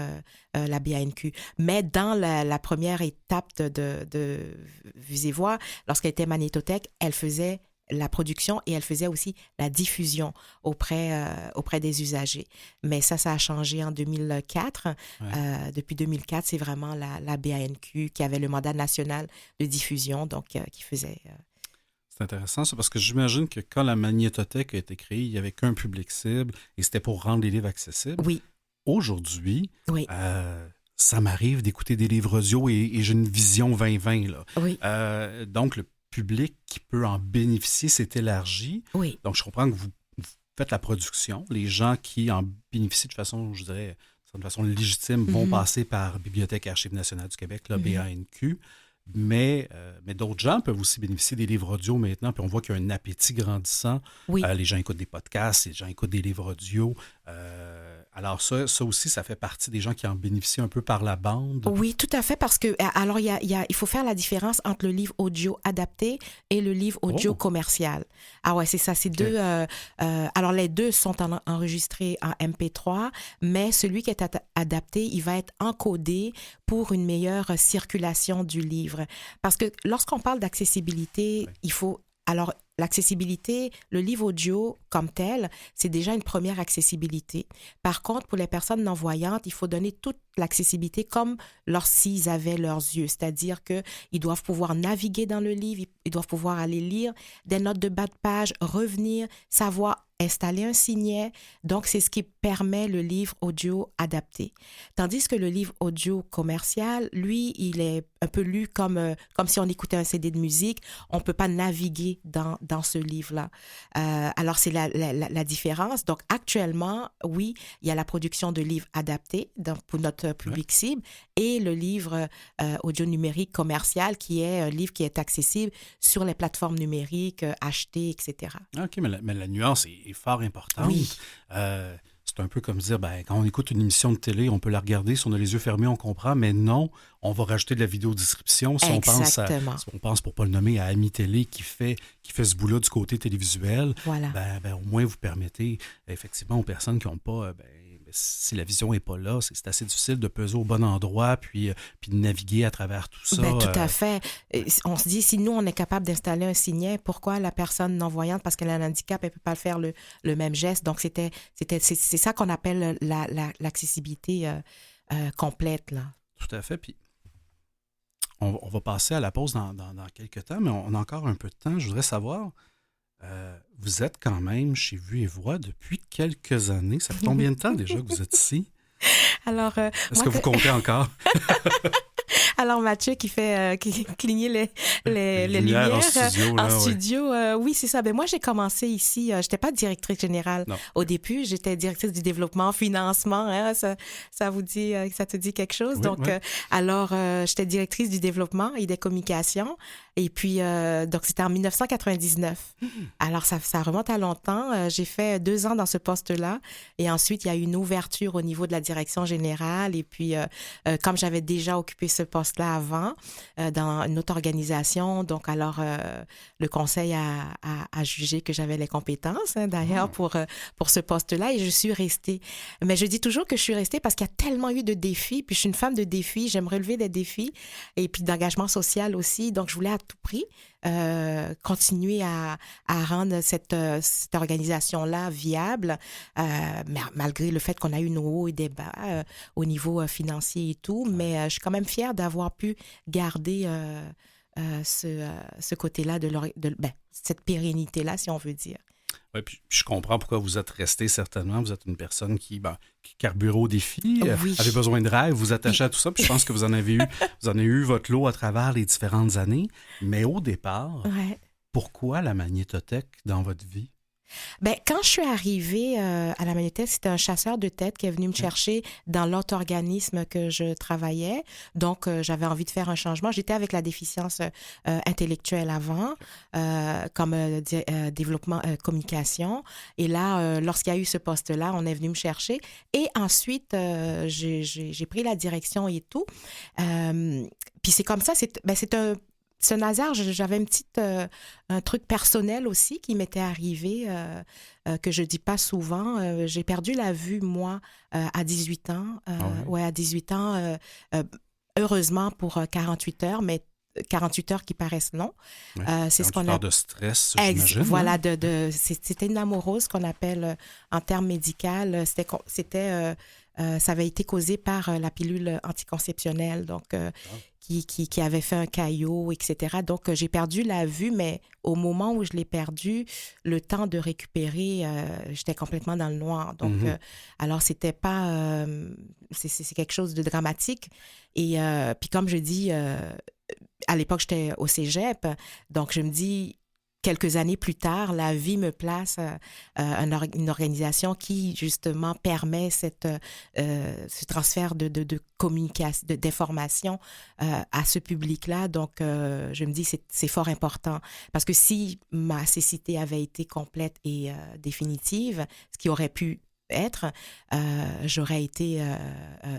la BANQ. Mais dans la première étape de Vues et Voix, lorsqu'elle était magnétothèque, elle faisait la production et elle faisait aussi la diffusion auprès des usagers. Mais ça a changé en 2004. Ouais. Depuis 2004, c'est vraiment la BANQ qui avait le mandat national de diffusion, donc qui faisait...
C'est intéressant ça, parce que j'imagine que quand la magnétothèque a été créée, il n'y avait qu'un public cible et c'était pour rendre les livres accessibles.
Oui.
Aujourd'hui, ça m'arrive d'écouter des livres audio et j'ai une vision 2020. Là.
Oui.
Donc, le public qui peut en bénéficier s'est élargi.
Oui.
Donc, je comprends que vous faites la production. Les gens qui en bénéficient de façon, je dirais, de façon légitime vont passer par Bibliothèque et Archives nationales du Québec, la BANQ. Mais d'autres gens peuvent aussi bénéficier des livres audio maintenant. Puis on voit qu'il y a un appétit grandissant.
Oui.
Les gens écoutent des podcasts, les gens écoutent des livres audio. Alors ça aussi, ça fait partie des gens qui en bénéficient un peu par la bande.
Oui, tout à fait, parce que alors il faut faire la différence entre le livre audio adapté et le livre audio commercial. Ah ouais, c'est ça, c'est deux. Alors les deux sont enregistrés en MP3, mais celui qui est adapté, il va être encodé pour une meilleure circulation du livre. Parce que lorsqu'on parle d'accessibilité, il faut alors l'accessibilité, le livre audio comme tel, c'est déjà une première accessibilité. Par contre, pour les personnes non-voyantes, il faut donner toute l'accessibilité comme lorsqu'ils avaient leurs yeux, c'est-à-dire qu'ils doivent pouvoir naviguer dans le livre, ils doivent pouvoir aller lire des notes de bas de page, revenir, savoir installer un signet. Donc, c'est ce qui permet le livre audio adapté. Tandis que le livre audio commercial, lui, il est un peu lu comme si on écoutait un CD de musique. On ne peut pas naviguer dans ce livre-là. Alors, c'est la différence. Donc, actuellement, oui, il y a la production de livres adaptés pour notre public cible et le livre audio numérique commercial qui est un livre qui est accessible sur les plateformes numériques, achetées, etc.
OK, mais la nuance est fort importante.
Oui.
C'est un peu comme dire, quand on écoute une émission de télé, on peut la regarder, si on a les yeux fermés, on comprend, mais non, on va rajouter de la vidéodescription. Si
Exactement.
on pense, pour pas le nommer, à Ami Télé qui fait ce bout-là du côté télévisuel,
Voilà.
Au moins vous permettez effectivement aux personnes qui n'ont pas... si la vision n'est pas là, c'est assez difficile de peser au bon endroit puis de naviguer à travers tout ça.
Tout à fait. On se dit, si nous, on est capable d'installer un signet, pourquoi la personne non-voyante, parce qu'elle a un handicap, elle ne peut pas faire le même geste. Donc, c'est ça qu'on appelle l'accessibilité complète, là.
Tout à fait. Puis, on va passer à la pause dans quelques temps, mais on a encore un peu de temps. Je voudrais savoir... vous êtes quand même chez Vue et Voix depuis quelques années. Ça fait combien de temps déjà que vous êtes ici?
Alors,
est-ce que vous comptez encore?
Alors, Mathieu qui fait cligner les lumières en studio. Oui, c'est ça. Ben, moi, j'ai commencé ici. Je n'étais pas directrice générale au début. J'étais directrice du développement, financement. Hein, ça te dit quelque chose?
Oui,
donc,
oui.
Alors, j'étais directrice du développement et des communications. Et puis, donc, c'était en 1999. Alors, ça remonte à longtemps. J'ai fait 2 ans dans ce poste-là. Et ensuite, il y a eu une ouverture au niveau de la direction générale. Et puis, comme j'avais déjà occupé ce poste-là avant, dans une autre organisation, donc alors, le conseil a jugé que j'avais les compétences, hein, d'ailleurs, pour ce poste-là. Et je suis restée. Mais je dis toujours que je suis restée parce qu'il y a tellement eu de défis. Puis, je suis une femme de défis. J'aime relever des défis. Et puis, d'engagement social aussi. Donc, je voulais à tout prix continuer à rendre cette organisation-là viable, malgré le fait qu'on a eu nos hauts et des bas au niveau financier et tout. Mais je suis quand même fière d'avoir pu garder ce côté-là cette pérennité-là, si on veut dire.
Oui, puis je comprends pourquoi vous êtes resté, certainement. Vous êtes une personne qui carburait au défi, avait besoin de rêve, vous attachez à tout ça, puis je pense que vous en avez eu votre lot à travers les différentes années. Mais au départ, pourquoi la magnétothèque dans votre vie?
Ben, quand je suis arrivée à la Magnétothèque, c'était un chasseur de tête qui est venu me chercher dans l'autre organisme que je travaillais. Donc, j'avais envie de faire un changement. J'étais avec la déficience intellectuelle avant, comme développement, communication. Et là, lorsqu'il y a eu ce poste-là, on est venu me chercher. Et ensuite, j'ai pris la direction et tout. Puis c'est comme ça, c'est un hasard. J'avais un truc personnel aussi qui m'était arrivé, que je dis pas souvent. J'ai perdu la vue, moi, à 18 ans. À 18 ans, heureusement pour 48 heures, mais 48 heures qui paraissent longs.
C'est ce qu'on a de stress, j'imagine.
Voilà, c'était une amorose qu'on appelle en termes médicaux. Ça avait été causé par la pilule anticonceptionnelle, donc qui avait fait un caillot, etc. Donc, j'ai perdu la vue, mais au moment où je l'ai perdue, le temps de récupérer, j'étais complètement dans le noir. Donc, alors, c'était pas... c'est quelque chose de dramatique. Et puis, comme je dis, à l'époque, j'étais au cégep, donc je me dis... Quelques années plus tard, la vie me place une organisation qui, justement, permet ce transfert de communication, d'information à ce public-là. Donc, je me dis que c'est fort important. Parce que si ma cécité avait été complète et définitive, ce qui aurait pu être, j'aurais été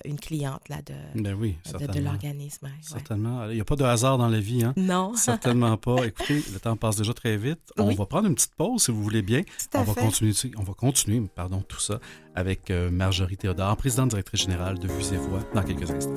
une cliente là,
Ben oui,
de
certainement.
l'organisme. Ouais.
Certainement. Il n'y a pas de hasard dans la vie, hein?
Non,
Certainement pas. Écoutez, le temps passe déjà très vite. On
Oui.
va prendre une petite pause, si vous voulez bien.
tout à fait.
On va continuer, tout ça avec Marjorie Théodore, présidente directrice générale de Vues et Voix, dans quelques instants.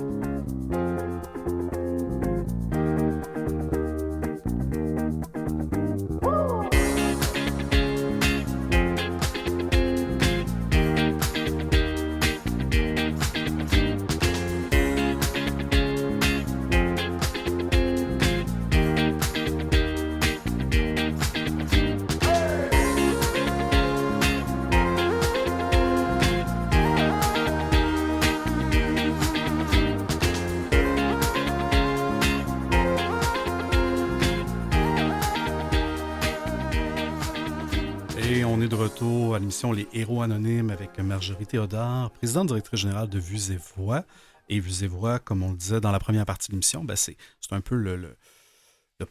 Et on est de retour à l'émission Les Héros Anonymes avec Marjorie Théodore, présidente directrice générale de Vues et Voix. Et Vues et Voix, comme on le disait dans la première partie de l'émission, ben c'est un peu le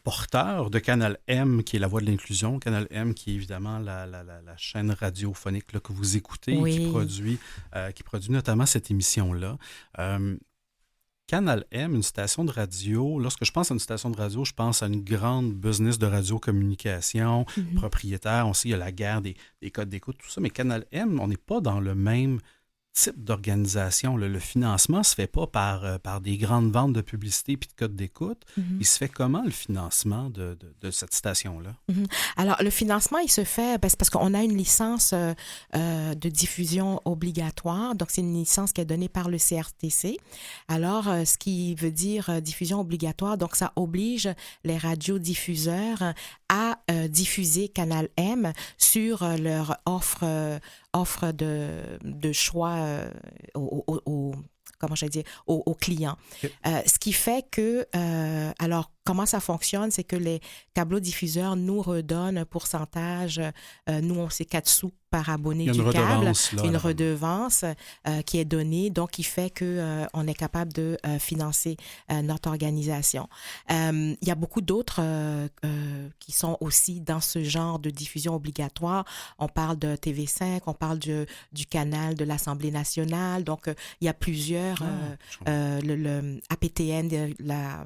porteur de Canal M, qui est la voix de l'inclusion. Canal M, qui est évidemment la chaîne radiophonique là, que vous écoutez,
Oui.
qui produit notamment cette émission-là. Canal M, une station de radio, lorsque je pense à une station de radio, je pense à une grande business de radiocommunication, propriétaire. On sait, il y a la guerre des codes d'écoute, tout ça. Mais Canal M, on n'est pas dans le même type d'organisation. Le financement ne se fait pas par des grandes ventes de publicité puis de codes d'écoute. Il se fait comment, le financement de cette station-là?
Alors, le financement, il se fait c'est parce qu'on a une licence de diffusion obligatoire. Donc, c'est une licence qui est donnée par le CRTC. Alors, ce qui veut dire diffusion obligatoire, donc ça oblige les radiodiffuseurs à diffuser Canal M sur leur offre de choix aux clients.
Okay.
Ce qui fait que, alors, comment ça fonctionne, c'est que les câblodiffuseurs nous redonnent un pourcentage, nous, on sait 4 sous par abonné du câble, une redevance qui est donnée, donc qui fait qu'on est capable de financer notre organisation. Il y a beaucoup d'autres qui sont aussi dans ce genre de diffusion obligatoire. On parle de TV5, on parle du canal de l'Assemblée nationale, donc il y a plusieurs, le APTN, la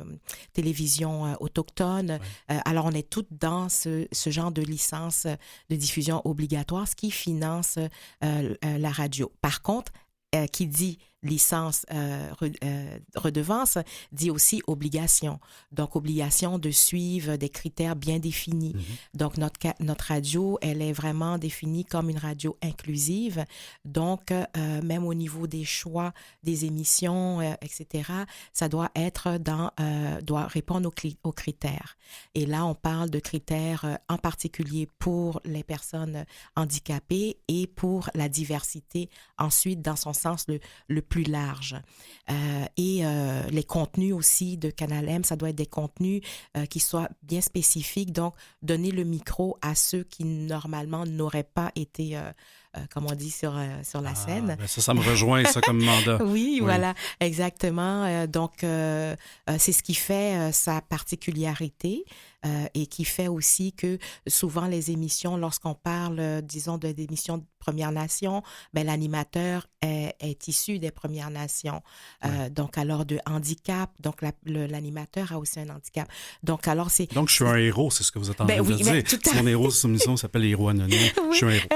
télévision autochtone. Ouais. Alors, on est toutes dans ce genre de licence de diffusion obligatoire, ce qui finance la radio. Par contre, qui dit licence, redevance, dit aussi obligation. Donc, obligation de suivre des critères bien définis. Donc, notre radio, elle est vraiment définie comme une radio inclusive. Donc, même au niveau des choix des émissions, etc., ça doit être doit répondre aux critères. Et là, on parle de critères en particulier pour les personnes handicapées et pour la diversité, ensuite, dans son sens le plus large. Et les contenus aussi de Canal M, ça doit être des contenus qui soient bien spécifiques, donc donner le micro à ceux qui normalement n'auraient pas été comme on dit sur la scène.
Ben ça me rejoint, ça, comme mandat.
Oui, voilà, exactement. Donc, c'est ce qui fait sa particularité et qui fait aussi que souvent les émissions, lorsqu'on parle, disons, d'émissions de Premières Nations, ben, l'animateur est issu des Premières Nations. Donc, alors, de handicap, donc l'animateur a aussi un handicap. Donc, alors, c'est...
Donc, je suis un héros, c'est ce que vous êtes en train de dire. Mon héros, cette émission s'appelle Les Héros Anonymes. Oui. Je suis un héros.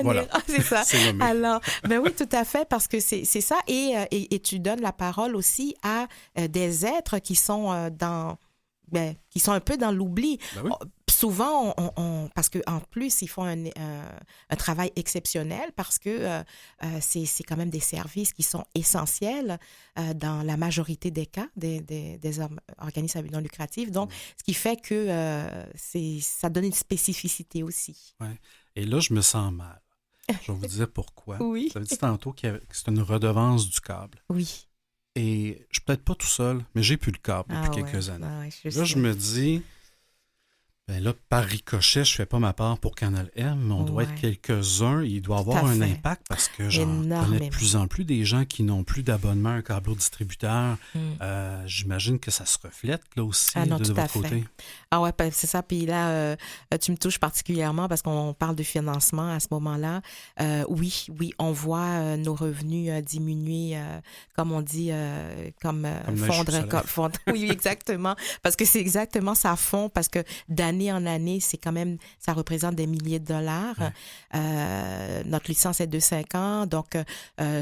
Voilà.
C'est ça.
C'est nommé.
Alors, ben oui, tout à fait, parce que c'est ça. Et tu donnes la parole aussi à des êtres qui sont qui sont un peu dans l'oubli.
Ben oui.
Souvent, parce qu'en plus, ils font un travail exceptionnel parce que c'est quand même des services qui sont essentiels dans la majorité des cas des organismes à but non lucratif. Donc, ce qui fait que ça donne une spécificité aussi.
Ouais. Et là, je me sens mal. Je vais vous dire pourquoi.
Oui.
Vous avez dit tantôt que c'est une redevance du câble.
Oui.
Et je suis peut-être pas tout seul, mais j'ai plus le câble depuis quelques années.
Ah ouais,
là, je me dis, Ben là, par ricochet, je fais pas ma part pour Canal M, mais on doit être quelques-uns. Il doit avoir un impact parce que j'en connais de plus en plus des gens qui n'ont plus d'abonnement à un câbleau distributeur. J'imagine que ça se reflète là aussi de votre côté.
Ah ouais, c'est ça. Puis là, tu me touches particulièrement parce qu'on parle de financement à ce moment-là. Oui, on voit nos revenus diminuer, comme on dit, comme fondre. Oui, exactement. Parce que c'est exactement ça fond, parce que d'année en année, c'est quand même, ça représente des milliers de dollars. Ouais. Notre licence est de 5 ans, donc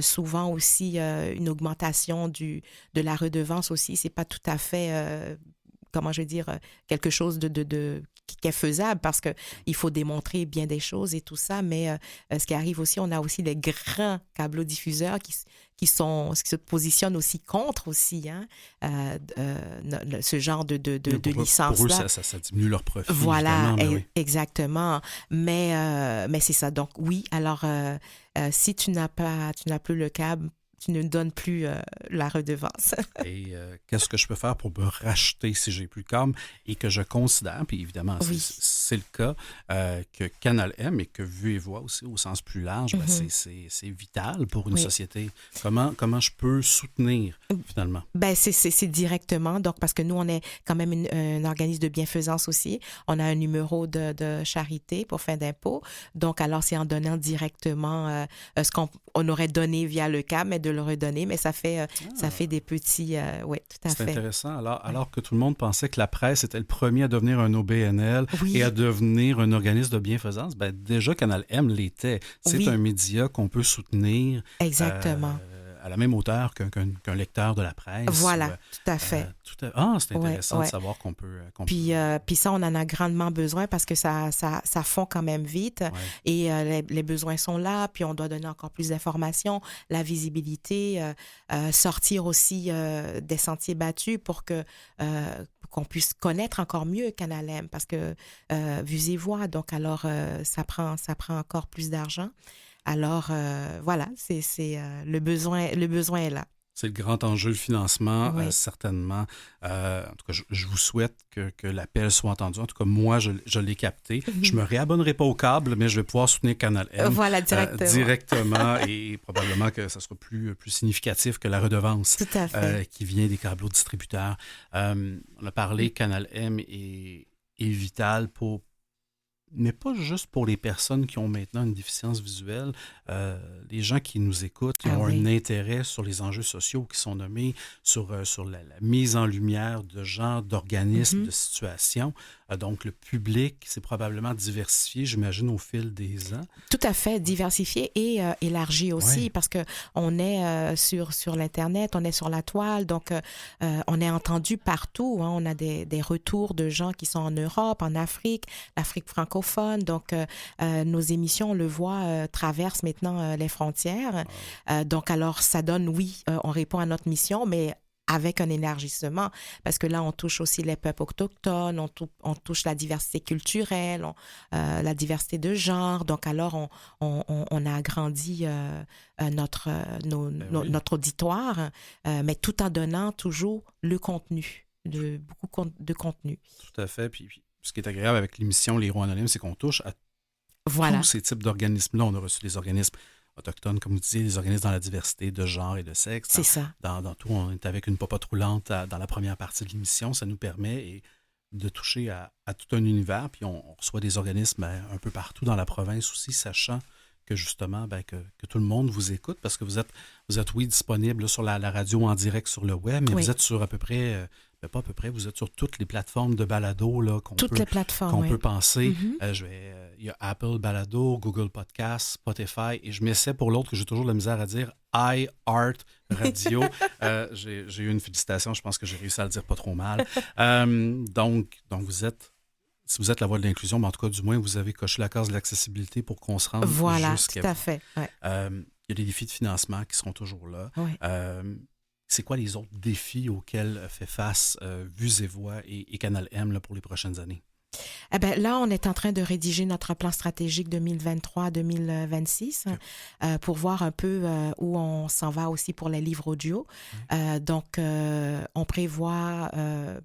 souvent aussi une augmentation de la redevance aussi, c'est pas tout à fait, comment je veux dire, quelque chose qui est faisable parce qu'il faut démontrer bien des choses et tout ça, mais ce qui arrive aussi, on a aussi les grands câblodiffuseurs qui se positionnent aussi contre aussi ce genre de licence-là.
Pour eux, ça diminue leur profit.
Voilà,
oui.
Exactement. Mais c'est ça. Donc oui, alors si tu n'as plus le câble, tu ne donnes plus la redevance.
Et qu'est-ce que je peux faire pour me racheter si j'ai plus le câble et que je considère, puis évidemment, c'est le cas, que Canal M et que Vue et Voix aussi, au sens plus large, c'est vital pour une société. Comment je peux soutenir, finalement?
Ben, c'est directement, donc parce que nous, on est quand même un organisme de bienfaisance aussi. On a un numéro de charité pour fin d'impôt. Donc, alors, c'est en donnant directement ce qu'on aurait donné via le câble, mais de le redonner, mais ça fait des petits... oui, tout à fait.
C'est intéressant. Alors que tout le monde pensait que la presse était le premier à devenir un OBNL et à devenir un organisme de bienfaisance, ben déjà Canal M l'était. C'est un média qu'on peut soutenir.
Exactement.
À la même hauteur qu'un lecteur de la presse.
Voilà, tout à fait.
C'est intéressant de savoir qu'on peut...
Puis ça, on en a grandement besoin parce que ça fond quand même vite et les besoins sont là, puis on doit donner encore plus d'informations, la visibilité, sortir aussi des sentiers battus pour qu'on puisse connaître encore mieux Canal M parce que Vues et Voix, donc alors ça prend encore plus d'argent. Alors, voilà, c'est le besoin est là.
C'est le grand enjeu, le financement, certainement. En tout cas, je vous souhaite que l'appel soit entendu. En tout cas, moi, je l'ai capté. Je ne me réabonnerai pas au câble, mais je vais pouvoir soutenir Canal M directement et probablement que ça sera plus significatif que la redevance qui vient des câbleaux distributeurs. On a parlé, Canal M est vital mais pas juste pour les personnes qui ont maintenant une déficience visuelle. Les gens qui nous écoutent ont un intérêt sur les enjeux sociaux qui sont nommés, sur la mise en lumière de gens, d'organismes, de situations. Donc, le public s'est probablement diversifié, j'imagine, au fil des ans.
Tout à fait, diversifié et élargi aussi, parce qu'on est sur l'Internet, on est sur la toile, donc on est entendu partout. Hein. On a des retours de gens qui sont en Europe, en Afrique, l'Afrique francophone. Donc, nos émissions, on le voit, traversent maintenant les frontières. Donc, alors, ça donne, on répond à notre mission, mais avec un élargissement, parce que là, on touche aussi les peuples autochtones, on touche la diversité culturelle, la diversité de genre. Donc, alors, on a agrandi notre auditoire, mais tout en donnant toujours le contenu, beaucoup de contenu.
Tout à fait. Puis ce qui est agréable avec l'émission Les Héros Anonymes, c'est qu'on touche à tous ces types d'organismes-là. On a reçu des organismes autochtones, comme vous disiez, des organismes dans la diversité de genre et de sexe.
C'est ça.
Dans tout, on est avec une popote roulante dans la première partie de l'émission. Ça nous permet de toucher à tout un univers. Puis on reçoit des organismes un peu partout dans la province aussi, sachant que justement, que tout le monde vous écoute, parce que vous êtes disponible là, sur la radio en direct sur le web, mais vous êtes sur à peu près... pas à peu près, vous êtes sur toutes les plateformes de balado là, qu'on peut penser. Il y a Apple Balado, Google Podcast, Spotify, et je m'essaie pour l'autre que j'ai toujours de la misère à dire, iHeart Radio. J'ai eu une félicitation, je pense que j'ai réussi à le dire pas trop mal. Donc si vous êtes la voix de l'inclusion, mais en tout cas, du moins, vous avez coché la case de l'accessibilité pour qu'on se rende jusqu'à
tout à fait.
Il y a des défis de financement qui seront toujours là. C'est quoi les autres défis auxquels fait face Vues et Voix et Canal M là, pour les prochaines années?
Eh ben, là, on est en train de rédiger notre plan stratégique 2023-2026 pour voir un peu où on s'en va aussi pour les livres audio. Donc, on prévoit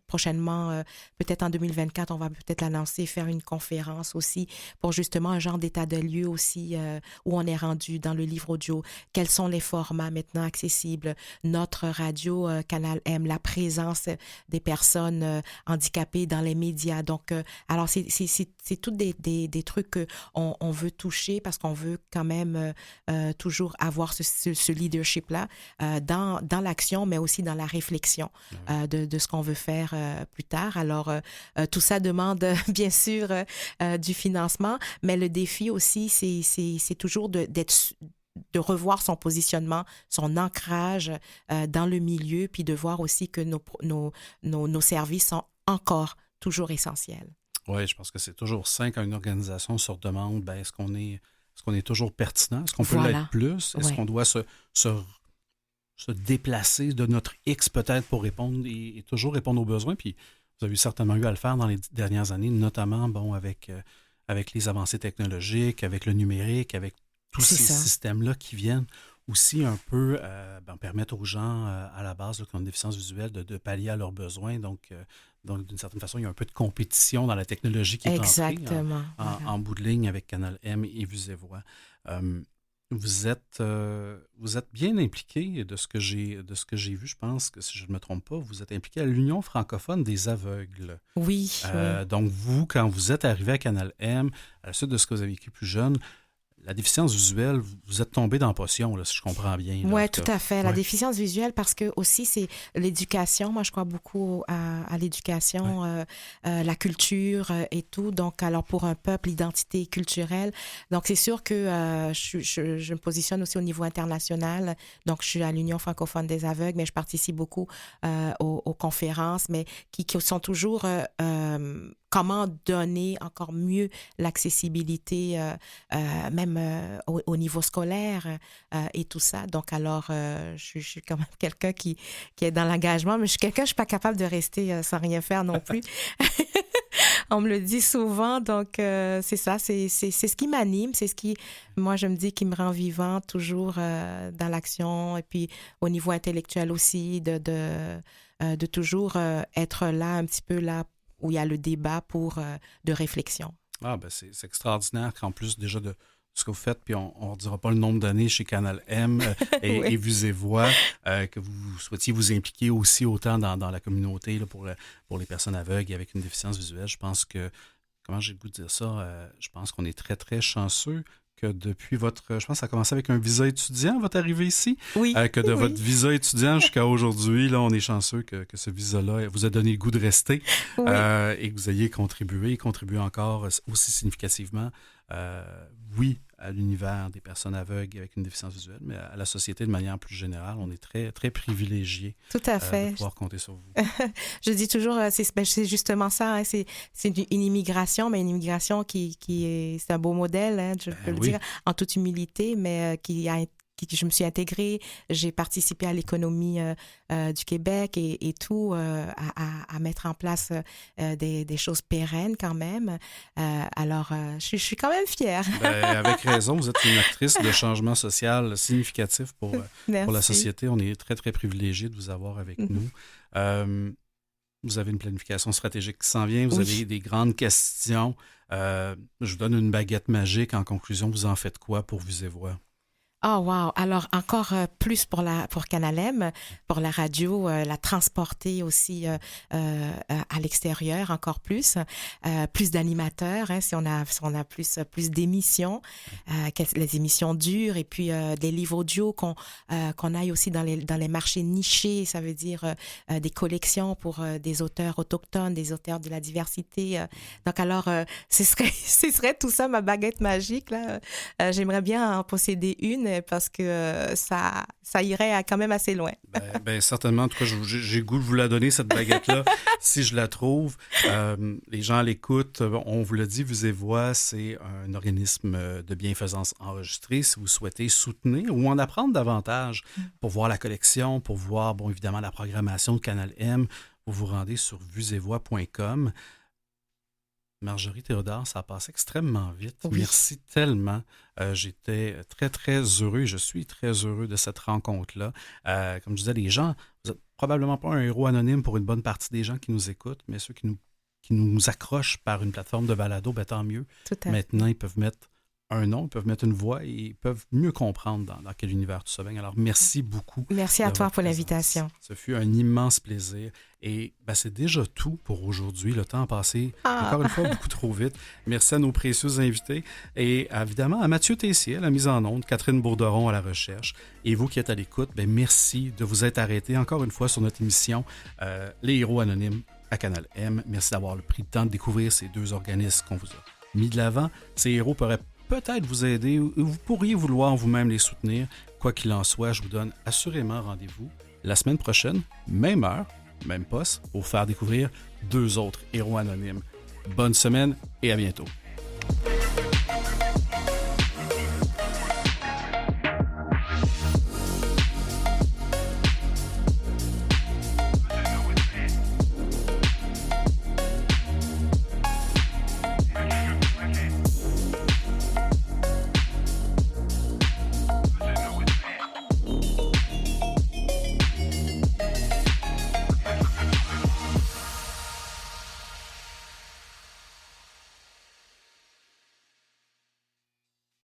prochainement, peut-être en 2024, on va peut-être la lancer, faire une conférence aussi pour justement un genre d'état de lieu aussi où on est rendu dans le livre audio. Quels sont les formats maintenant accessibles? Notre radio Canal M, la présence des personnes handicapées dans les médias. Donc, alors, c'est tous des trucs qu'on veut toucher parce qu'on veut quand même toujours avoir ce leadership-là dans l'action, mais aussi dans la réflexion de ce qu'on veut faire plus tard. Alors, tout ça demande bien sûr du financement, mais le défi aussi, c'est toujours de revoir son positionnement, son ancrage dans le milieu, puis de voir aussi que nos services sont encore toujours essentiels.
Oui, je pense que c'est toujours sain quand une organisation se demande est-ce qu'on est toujours pertinent? Est-ce qu'on peut l'être plus? Est-ce qu'on doit se déplacer de notre X peut-être pour répondre et toujours répondre aux besoins? Puis vous avez certainement eu à le faire dans les dernières années, notamment avec les avancées technologiques, avec le numérique, avec tous ces systèmes-là qui viennent aussi un peu permettre aux gens à la base qui ont une déficience visuelle de pallier à leurs besoins. Donc, d'une certaine façon, il y a un peu de compétition dans la technologie qui est en bout de ligne avec Canal M et Vues et Voix. Vous êtes bien impliqué de ce que j'ai vu. Je pense que, si je ne me trompe pas, vous êtes impliqué à l'Union francophone des aveugles.
Oui.
Donc, vous, quand vous êtes arrivé à Canal M, à la suite de ce que vous avez vécu plus jeune, la déficience visuelle, vous êtes tombé dans la potion, là, si je comprends bien.
Oui, tout à fait. La déficience visuelle, parce que aussi, c'est l'éducation. Moi, je crois beaucoup à l'éducation, la culture et tout. Donc, alors, pour un peuple, l'identité culturelle. Donc, c'est sûr que je me positionne aussi au niveau international. Donc, je suis à l'Union francophone des aveugles, mais je participe beaucoup aux conférences, mais qui sont toujours... comment donner encore mieux l'accessibilité, même au niveau scolaire et tout ça. Donc, alors, je suis quand même quelqu'un qui est dans l'engagement, mais je ne suis pas capable de rester sans rien faire non plus. On me le dit souvent, donc c'est ça, c'est ce qui m'anime, c'est ce qui, moi, je me dis, qui me rend vivant toujours dans l'action et puis au niveau intellectuel aussi, de toujours être là, un petit peu là, où il y a le débat de réflexion.
Ah, ben c'est extraordinaire qu'en plus déjà de ce que vous faites, puis on ne dira pas le nombre d'années chez Canal M et Vues et Voix, que vous souhaitiez vous impliquer aussi autant dans la communauté là, pour les personnes aveugles et avec une déficience visuelle. Je pense que, comment j'ai le goût de dire ça, je pense qu'on est très, très chanceux que depuis je pense que ça a commencé avec un visa étudiant, votre arrivée ici.
Oui.
Que de votre visa étudiant jusqu'à aujourd'hui, là, on est chanceux que ce visa-là vous a donné le goût de rester et que vous ayez contribué encore aussi significativement, à l'univers des personnes aveugles avec une déficience visuelle, mais à la société de manière plus générale. On est très, très privilégiés de pouvoir compter sur vous.
Je dis toujours, c'est justement ça, hein, c'est une immigration, mais une immigration c'est un beau modèle, hein, je peux le dire, en toute humilité, mais je me suis intégrée, j'ai participé à l'économie du Québec et tout, à mettre en place des choses pérennes quand même. Alors, je suis quand même fière.
Avec raison, vous êtes une actrice de changement social significatif pour la société. On est très, très privilégiés de vous avoir avec nous. Vous avez une planification stratégique qui s'en vient. Vous avez des grandes questions. Je vous donne une baguette magique. En conclusion, vous en faites quoi pour Vues et Voix?
Oh, wow! Alors, encore plus pour Canal M, pour la radio, la transporter aussi à l'extérieur, encore plus. Plus d'animateurs, hein, si on a plus d'émissions, les émissions dures, et puis des livres audio qu'on aille aussi dans les marchés nichés, ça veut dire des collections pour des auteurs autochtones, des auteurs de la diversité. Donc, alors, ce serait tout ça, ma baguette magique, là. J'aimerais bien en posséder une, parce que ça irait quand même assez loin.
Ben, certainement. En tout cas, j'ai le goût de vous la donner, cette baguette-là, si je la trouve. Les gens l'écoutent. On vous l'a dit, Vues et Voix, c'est un organisme de bienfaisance enregistré. Si vous souhaitez soutenir ou en apprendre davantage pour voir la collection, pour voir, bon, évidemment, la programmation de Canal M, vous vous rendez sur vuesetvoix.com. Marjorie Théodore, ça a passé extrêmement vite.
Oui.
Merci tellement. J'étais très, très heureux. Je suis très heureux de cette rencontre-là. Comme je disais, les gens, vous n'êtes probablement pas un héros anonyme pour une bonne partie des gens qui nous écoutent, mais ceux qui nous accrochent par une plateforme de balado, ben, tant mieux.
Tout à fait.
Maintenant, ils peuvent mettre un nom, ils peuvent mettre une voix et ils peuvent mieux comprendre dans quel univers tout ça baigne. Alors, merci beaucoup.
Merci à
de
toi
votre
pour
présence.
l'invitation.
Ce fut un immense plaisir. Et ben, c'est déjà tout pour aujourd'hui. Le temps a passé, encore une fois, beaucoup trop vite. Merci à nos précieux invités et évidemment à Mathieu Tessier à la mise en onde, Catherine Bourderon à la recherche. Et vous qui êtes à l'écoute, ben, merci de vous être arrêtés encore une fois sur notre émission Les Héros Anonymes à Canal M. Merci d'avoir pris le temps de découvrir ces deux organismes qu'on vous a mis de l'avant. Ces héros pourraient peut-être vous aider ou vous pourriez vouloir vous-même les soutenir. Quoi qu'il en soit, je vous donne assurément rendez-vous la semaine prochaine, même heure, même poste, pour vous faire découvrir deux autres héros anonymes. Bonne semaine et à bientôt.